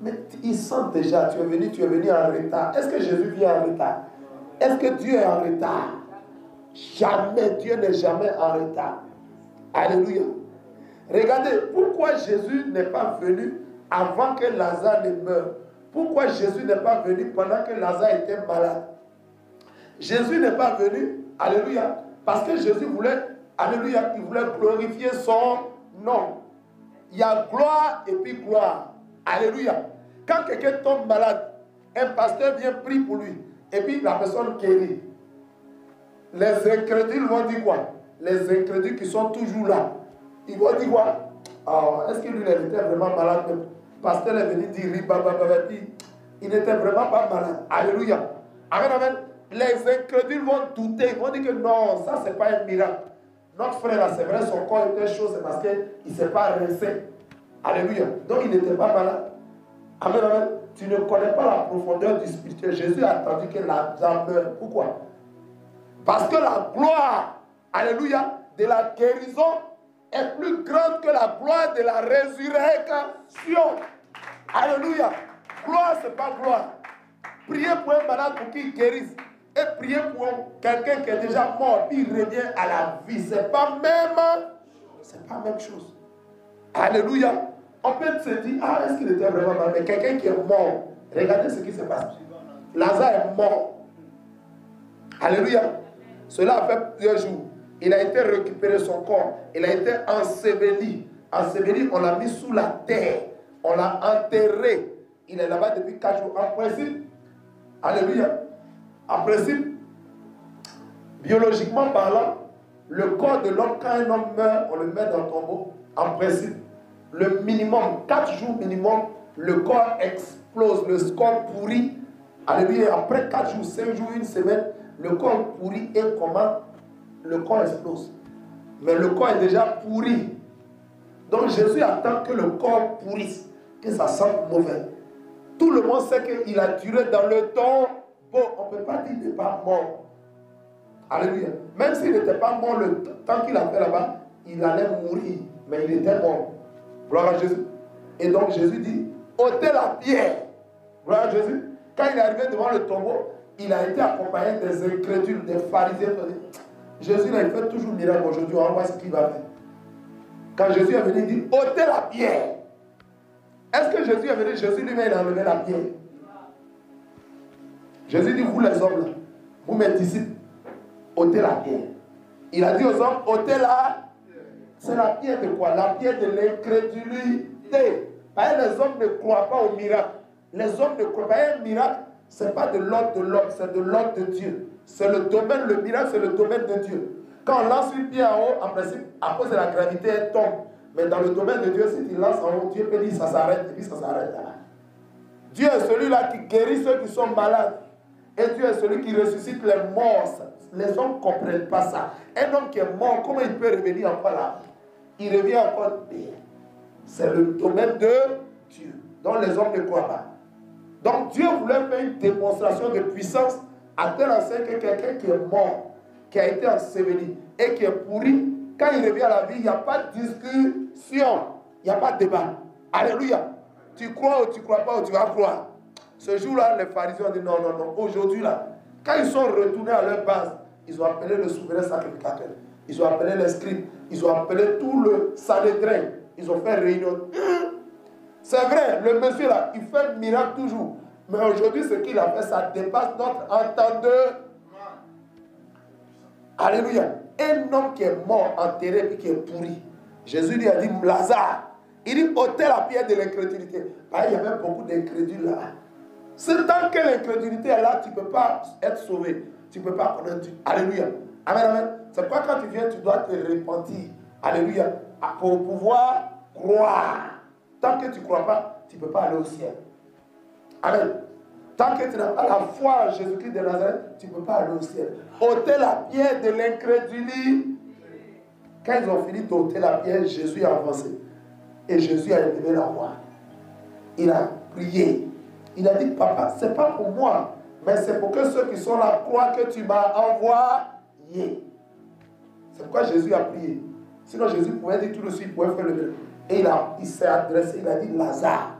mais ils sentent déjà, tu es venu en retard. Est-ce que Jésus vient en retard? Est-ce que Dieu est en retard? Jamais, Dieu n'est jamais en retard. Alléluia. Regardez, pourquoi Jésus n'est pas venu avant que Lazare ne meure? Pourquoi Jésus n'est pas venu pendant que Lazare était malade? Jésus n'est pas venu, alléluia, parce que Jésus voulait, alléluia, il voulait glorifier son nom. Il y a gloire et puis gloire. Alléluia. Quand quelqu'un tombe malade, un pasteur vient prier pour lui, et puis la personne guérit. Les incrédules vont dire quoi? Les incrédules qui sont toujours là, ils vont dire quoi? Oh, est-ce que lui, il était vraiment malade? Le pasteur est venu dire, il n'était vraiment pas malade. Alléluia. Amen, amen. Les incrédules vont douter, ils vont dire que non, ça c'est pas un miracle. Notre frère là, c'est vrai, son corps était chaud, c'est parce qu'il ne s'est pas rincé. Alléluia. Donc il n'était pas malade. Amen, amen. Tu ne connais pas la profondeur du spirituel. Jésus a attendu que Lazare meure. Pourquoi? Parce que la gloire, alléluia, de la guérison est plus grande que la gloire de la résurrection. Alléluia. Gloire, ce n'est pas gloire. Priez pour un malade pour qu'il guérisse. Et prier pour quelqu'un qui est déjà mort, puis il revient à la vie. Ce n'est pas la même chose. Alléluia. On peut se dire, ah, est-ce qu'il était vraiment mort? Mais quelqu'un qui est mort, regardez ce qui se passe. Lazare est mort. Alléluia. Cela a fait plusieurs jours. Il a été récupéré son corps. Il a été enseveli. Enseveli, on l'a mis sous la terre. On l'a enterré. Il est là-bas depuis 4 jours. En principe, alléluia. En principe, biologiquement parlant, le corps de l'homme, quand un homme meurt, on le met dans le tombeau. En principe, le minimum, 4 jours minimum, le corps explose, le corps pourrit. Alléluia. Après 4 jours, 5 jours, 1 semaine, le corps pourrit et comment? Le corps explose. Mais le corps est déjà pourri. Donc Jésus attend que le corps pourrisse, que ça sente mauvais. Tout le monde sait qu'il a duré dans le temps. Bon, on ne peut pas dire qu'il n'est pas mort. Alléluia. Même s'il n'était pas mort le temps qu'il a fait là-bas, il allait mourir. Mais il était mort. Gloire à Jésus. Et donc Jésus dit, ôtez la pierre. Gloire à Jésus. Quand il est arrivé devant le tombeau, il a été accompagné des incrédules, des pharisiens. Jésus, là, il fait toujours miracle aujourd'hui. On va voir ce qu'il va faire. Quand Jésus est venu, il dit, ôtez la pierre. Est-ce que Jésus est venu? Jésus lui-même, il a enlevé la pierre. Jésus dit, vous les hommes là, vous mes disciples, ôtez la pierre. Il a dit aux hommes, ôtez la. C'est la pierre de quoi? La pierre de l'incrédulité. Les hommes ne croient pas au miracle. Les hommes ne croient pas à un miracle. Ce n'est pas de l'ordre de l'homme, c'est de l'ordre de Dieu. C'est le domaine, le miracle, c'est le domaine de Dieu. Quand on lance une pierre en haut, en principe, à cause de la gravité, elle tombe. Mais dans le domaine de Dieu, si tu lances en haut, Dieu peut dire ça s'arrête, et puis ça s'arrête là. Dieu est celui-là qui guérit ceux qui sont malades. Et Dieu est celui qui ressuscite les morts. Les hommes ne comprennent pas ça. Un homme qui est mort, comment il peut revenir encore là? Il revient encore bien. C'est le domaine de Dieu, dont les hommes ne croient pas. Donc Dieu voulait faire une démonstration de puissance à tel enseigne que quelqu'un qui est mort, qui a été enseveli et qui est pourri, quand il revient à la vie, il n'y a pas de discussion, il n'y a pas de débat. Alléluia. Tu crois ou tu ne crois pas ou tu vas croire. Ce jour-là, les pharisiens ont dit non, non, non. Aujourd'hui, là, quand ils sont retournés à leur base, ils ont appelé le souverain sacrificateur. Ils ont appelé les scribes. Ils ont appelé tout le Sanhédrin. Ils ont fait réunion. C'est vrai, le monsieur là, il fait miracle toujours. Mais aujourd'hui, ce qu'il a fait, ça dépasse notre entendeur. Alléluia. Un homme qui est mort, enterré, puis qui est pourri. Jésus lui a dit, Lazare, il dit, ôtez la pierre de l'incrédulité. Il y avait beaucoup d'incrédules là. C'est tant que l'incrédulité est là, tu ne peux pas être sauvé. Tu ne peux pas connaître Dieu. Alléluia. Amen, amen. C'est pourquoi quand tu viens, tu dois te repentir. Alléluia. Pour pouvoir croire. Tant que tu ne crois pas, tu ne peux pas aller au ciel. Amen. Tant que tu n'as pas la foi en Jésus-Christ de Nazareth, tu ne peux pas aller au ciel. Ôtez la pierre de l'incrédulité. Quand ils ont fini d'ôter la pierre, Jésus a avancé. Et Jésus a élevé la voix. Il a prié. Il a dit, papa, ce n'est pas pour moi, mais c'est pour que ceux qui sont là croient que tu m'as envoyé. C'est pourquoi Jésus a prié. Sinon, Jésus pouvait dire tout de suite, il pouvait faire le même. Et il s'est adressé, il a dit, Lazare,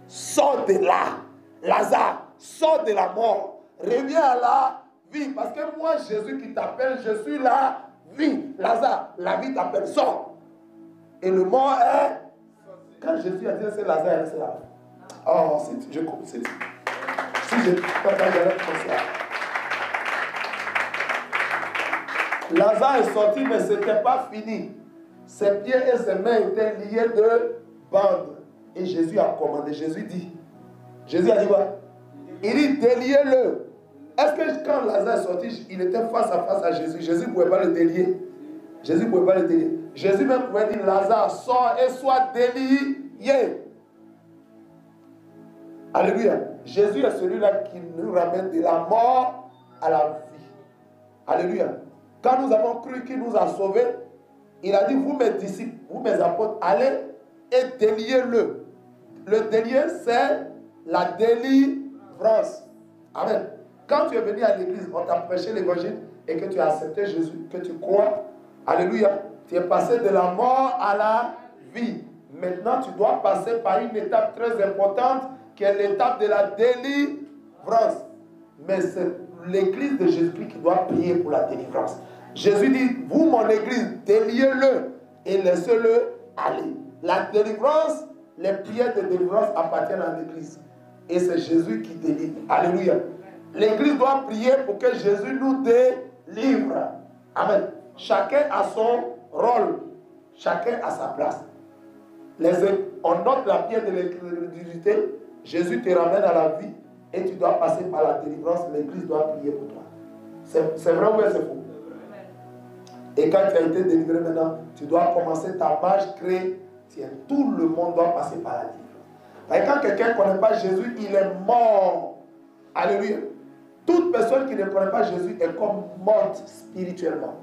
sors de là. Lazare, sors de la mort. Reviens à la vie. Parce que moi, Jésus qui t'appelle, je suis la vie. Lazare, la vie t'appelle, sors. Et le mort est... Quand Jésus a dit, c'est Lazare, c'est là. Oh, si je partagerais comme ça. Lazare est sorti, mais ce n'était pas fini. Ses pieds et ses mains étaient liés de bandes. Et Jésus a commandé. Jésus a dit quoi? Il dit, déliez-le. Est-ce que quand Lazare est sorti, il était face à face à Jésus? Jésus ne pouvait pas le délier. Jésus ne pouvait pas le délier. Jésus même pouvait dire, Lazare, sors et sois délié. Alléluia. Jésus est celui-là qui nous ramène de la mort à la vie. Alléluia. Quand nous avons cru qu'il nous a sauvés, il a dit, vous mes disciples, vous mes apôtres, allez et déliez-le. Le délier, c'est la délivrance. Amen. Quand tu es venu à l'église, on t'a prêché l'évangile et que tu as accepté Jésus, que tu crois, alléluia, tu es passé de la mort à la vie. Maintenant, tu dois passer par une étape très importante qui est l'étape de la délivrance. Mais c'est l'église de Jésus-Christ qui doit prier pour la délivrance. Jésus dit, vous mon église, déliez-le et laissez-le aller. La délivrance, les prières de délivrance appartiennent à l'église. Et c'est Jésus qui délivre. Alléluia. L'église doit prier pour que Jésus nous délivre. Amen. Chacun a son rôle. Chacun a sa place. On note la pierre de l'incrédulité. Jésus te ramène à la vie et tu dois passer par la délivrance. L'église doit prier pour toi. C'est vrai ou c'est faux? Et quand tu as été délivré maintenant, tu dois commencer ta marche chrétienne. Tout le monde doit passer par la délivrance. Et quand quelqu'un ne connaît pas Jésus, il est mort. Alléluia. Toute personne qui ne connaît pas Jésus est comme morte spirituellement.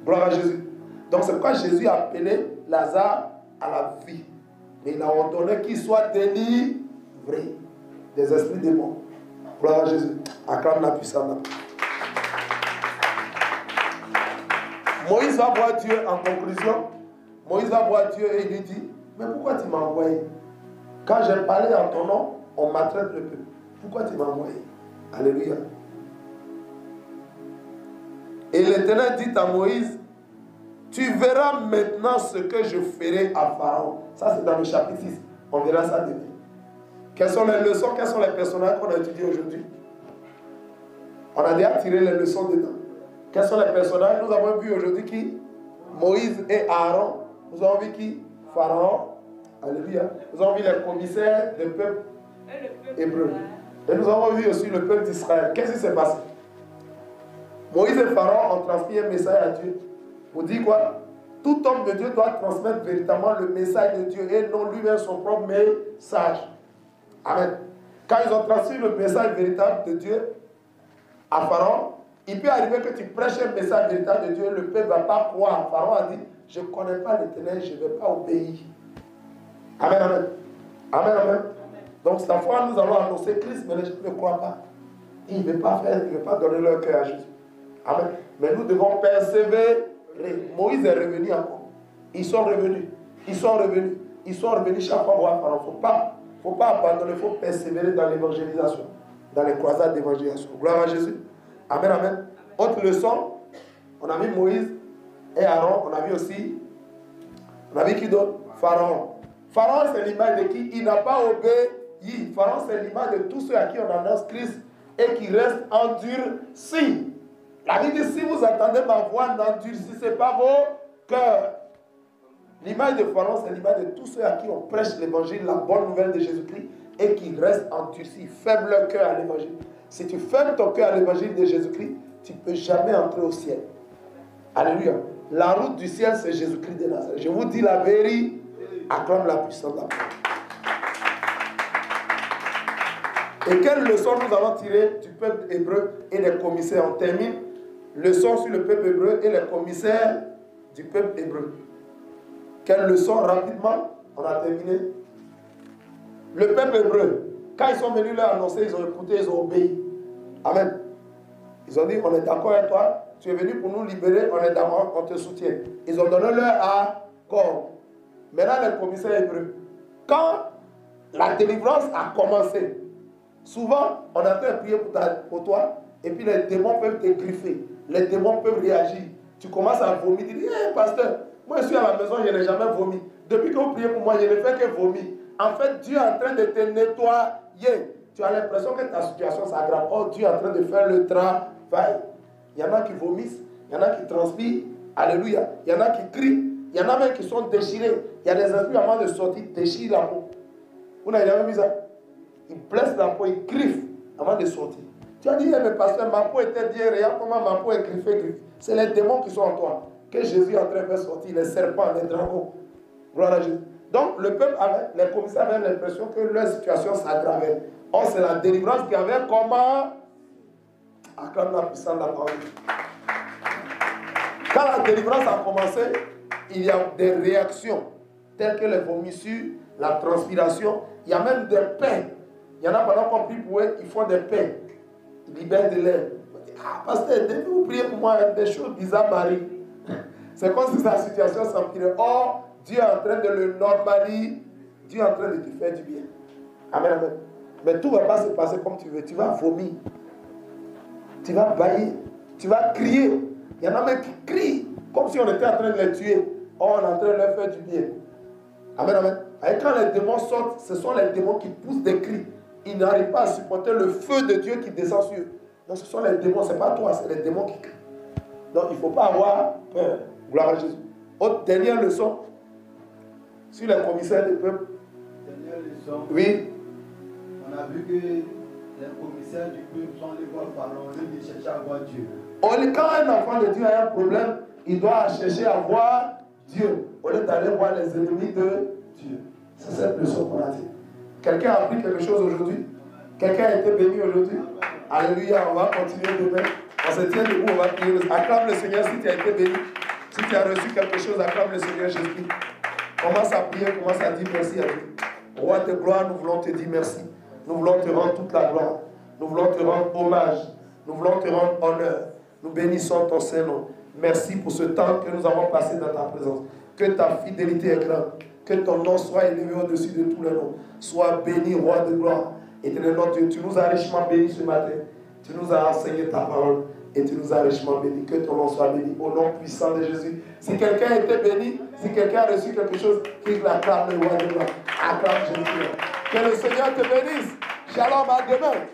Gloire à Jésus. Donc c'est pourquoi Jésus a appelé Lazare à la vie. Mais il a ordonné qu'il soit délivré des esprits démons. Gloire à Jésus. Acclame la puissance. Moïse va voir Dieu en conclusion. Moïse va voir Dieu et il lui dit, mais pourquoi tu m'as envoyé? Quand j'ai parlé en ton nom, on maltraite le peuple. Pourquoi tu m'as envoyé? Alléluia. Et l'Éternel dit à Moïse, tu verras maintenant ce que je ferai à Pharaon. Ça c'est dans le chapitre 6. On verra ça demain. Quelles sont les leçons, quels sont les personnages qu'on a étudiés aujourd'hui? On a déjà tiré les leçons dedans. Quels sont les personnages? Nous avons vu aujourd'hui qui? Moïse et Aaron. Nous avons vu qui? Pharaon. Alléluia. Nous avons vu les commissaires du peuple hébreu. Et nous avons vu aussi le peuple d'Israël. Qu'est-ce qui s'est passé? Moïse et Pharaon ont transmis un message à Dieu. Pour dire quoi? Tout homme de Dieu doit transmettre véritablement le message de Dieu et non lui-même son propre message. Amen. Quand ils ont transmis le message véritable de Dieu à Pharaon, il peut arriver que tu prêches un message véritable de Dieu, le peuple ne va pas croire. Pharaon a dit, je ne connais pas l'Éternel, je ne vais pas obéir. Amen, amen. Amen, amen. Donc cette fois, nous allons annoncer Christ, mais les gens ne croient pas. Ils ne veulent pas faire, ils ne veulent pas donner leur cœur à Jésus. Amen. Mais nous devons persévérer. Moïse est revenu encore. Ils sont revenus. Ils sont revenus. Ils sont revenus chaque fois voir Pharaon. Il ne faut pas abandonner, il faut persévérer dans l'évangélisation, dans les croisades d'évangélisation. Gloire à Jésus. Amen, amen. Autre leçon, on a vu Moïse et Aaron, on a vu aussi, on a vu qui d'autre? Pharaon. Pharaon, c'est l'image de qui? Il n'a pas Pharaon, c'est l'image de tous ceux à qui on annonce Christ et qui restent endurcis. La Bible dit, si vous entendez ma voix, n'endurcissez pas vos cœurs. L'image de Pharaon, c'est l'image de tous ceux à qui on prêche l'évangile, la bonne nouvelle de Jésus-Christ, et qui restent endurcis, ferment leur cœur à l'évangile. Si tu fermes ton cœur à l'évangile de Jésus-Christ, tu ne peux jamais entrer au ciel. Alléluia. La route du ciel, c'est Jésus-Christ de Nazareth. Je vous dis la vérité, acclame la puissance de la parole. Et quelle leçon nous allons tirer du peuple hébreu et des commissaires? On termine. Leçon sur le peuple hébreu et les commissaires du peuple hébreu. Quelle leçon rapidement? On a terminé. Le peuple hébreu, quand ils sont venus leur annoncer, ils ont écouté, ils ont obéi. Amen. Ils ont dit, on est d'accord avec toi, tu es venu pour nous libérer, on est d'accord, on te soutient. Ils ont donné leur accord. Maintenant, les commissaires hébreux, quand la délivrance a commencé, souvent, on a fait prier pour toi, et puis les démons peuvent te griffer, les démons peuvent réagir. Tu commences à vomir, tu dis, hey, pasteur, moi je suis à la maison, je n'ai jamais vomi. Depuis que vous priez pour moi, je ne fais que vomir. En fait, Dieu est en train de te nettoyer. Tu as l'impression que ta situation s'aggrave. Oh, Dieu est en train de faire le travail. Il y en a qui vomissent, il y en a qui transpirent. Alléluia. Il y en a qui crient. Il y en a même qui sont déchirés. Il y a des esprits avant de sortir, déchirent la peau. Vous n'avez jamais vu ça? Ils blessent la peau, ils griffent avant de sortir. Tu as dit, mais pasteur, ma peau était bien, regarde comment ma peau est griffée. C'est les démons qui sont en toi. Que Jésus est en train de faire sortir, les serpents, les dragons. Gloire à Jésus. Donc, le peuple avait, les commissaires avaient l'impression que leur situation s'aggravait. Or, c'est la délivrance qui avait comment? Acclame la puissance de la parole. Quand la délivrance a commencé, il y a des réactions telles que les vomissures, la transpiration. Il y a même des pains. Il y en a pendant qu'on prie pour eux, ils font des pains. Ils libèrent de l'air. Ah, pasteur, dès vous priez pour moi, des choses bizarres m'arrivent. C'est comme si sa situation s'empirait. Or, Dieu est en train de le normaliser. Dieu est en train de te faire du bien. Amen, amen. Mais tout ne va pas se passer comme tu veux. Tu vas vomir. Tu vas bailler. Tu vas crier. Il y en a même qui crient. Comme si on était en train de les tuer. Or, on est en train de leur faire du bien. Amen, amen. Et quand les démons sortent, ce sont les démons qui poussent des cris. Ils n'arrivent pas à supporter le feu de Dieu qui descend sur eux. Donc, ce sont les démons. Ce n'est pas toi, c'est les démons qui crient. Donc, il ne faut pas avoir peur. Gloire à Jésus. Autre dernière leçon sur les commissaires du peuple. Dernière leçon. Oui. On a vu que les commissaires du peuple sont allés voir Pharaon, ils cherchent à voir Dieu. Quand un enfant de Dieu a un problème, il doit chercher à voir Dieu au lieu d'aller voir les ennemis de Dieu. C'est cette leçon qu'on a dit. Quelqu'un a appris quelque chose aujourd'hui? Quelqu'un a été béni aujourd'hui? Alléluia, on va continuer demain. On se tient debout, on va prier. Acclame le Seigneur si tu as été béni. Si tu as reçu quelque chose, acclame le Seigneur Jésus. Commence à prier, commence à dire merci à Dieu. Roi de gloire, nous voulons te dire merci. Nous voulons te rendre toute la gloire. Nous voulons te rendre hommage. Nous voulons te rendre honneur. Nous bénissons ton Saint-Nom. Merci pour ce temps que nous avons passé dans ta présence. Que ta fidélité est grande. Que ton nom soit élevé au-dessus de tous les noms. Sois béni, Roi de gloire. Éternel Dieu, tu nous as richement bénis ce matin. Tu nous as enseigné ta parole. Et tu nous as richement bénis. Que ton nom soit béni. Au nom puissant de Jésus. Si quelqu'un a été béni, si quelqu'un a reçu quelque chose, qu'il acclame le Roi de gloire. Acclame Jésus. Que le Seigneur te bénisse. Shalom, à demain.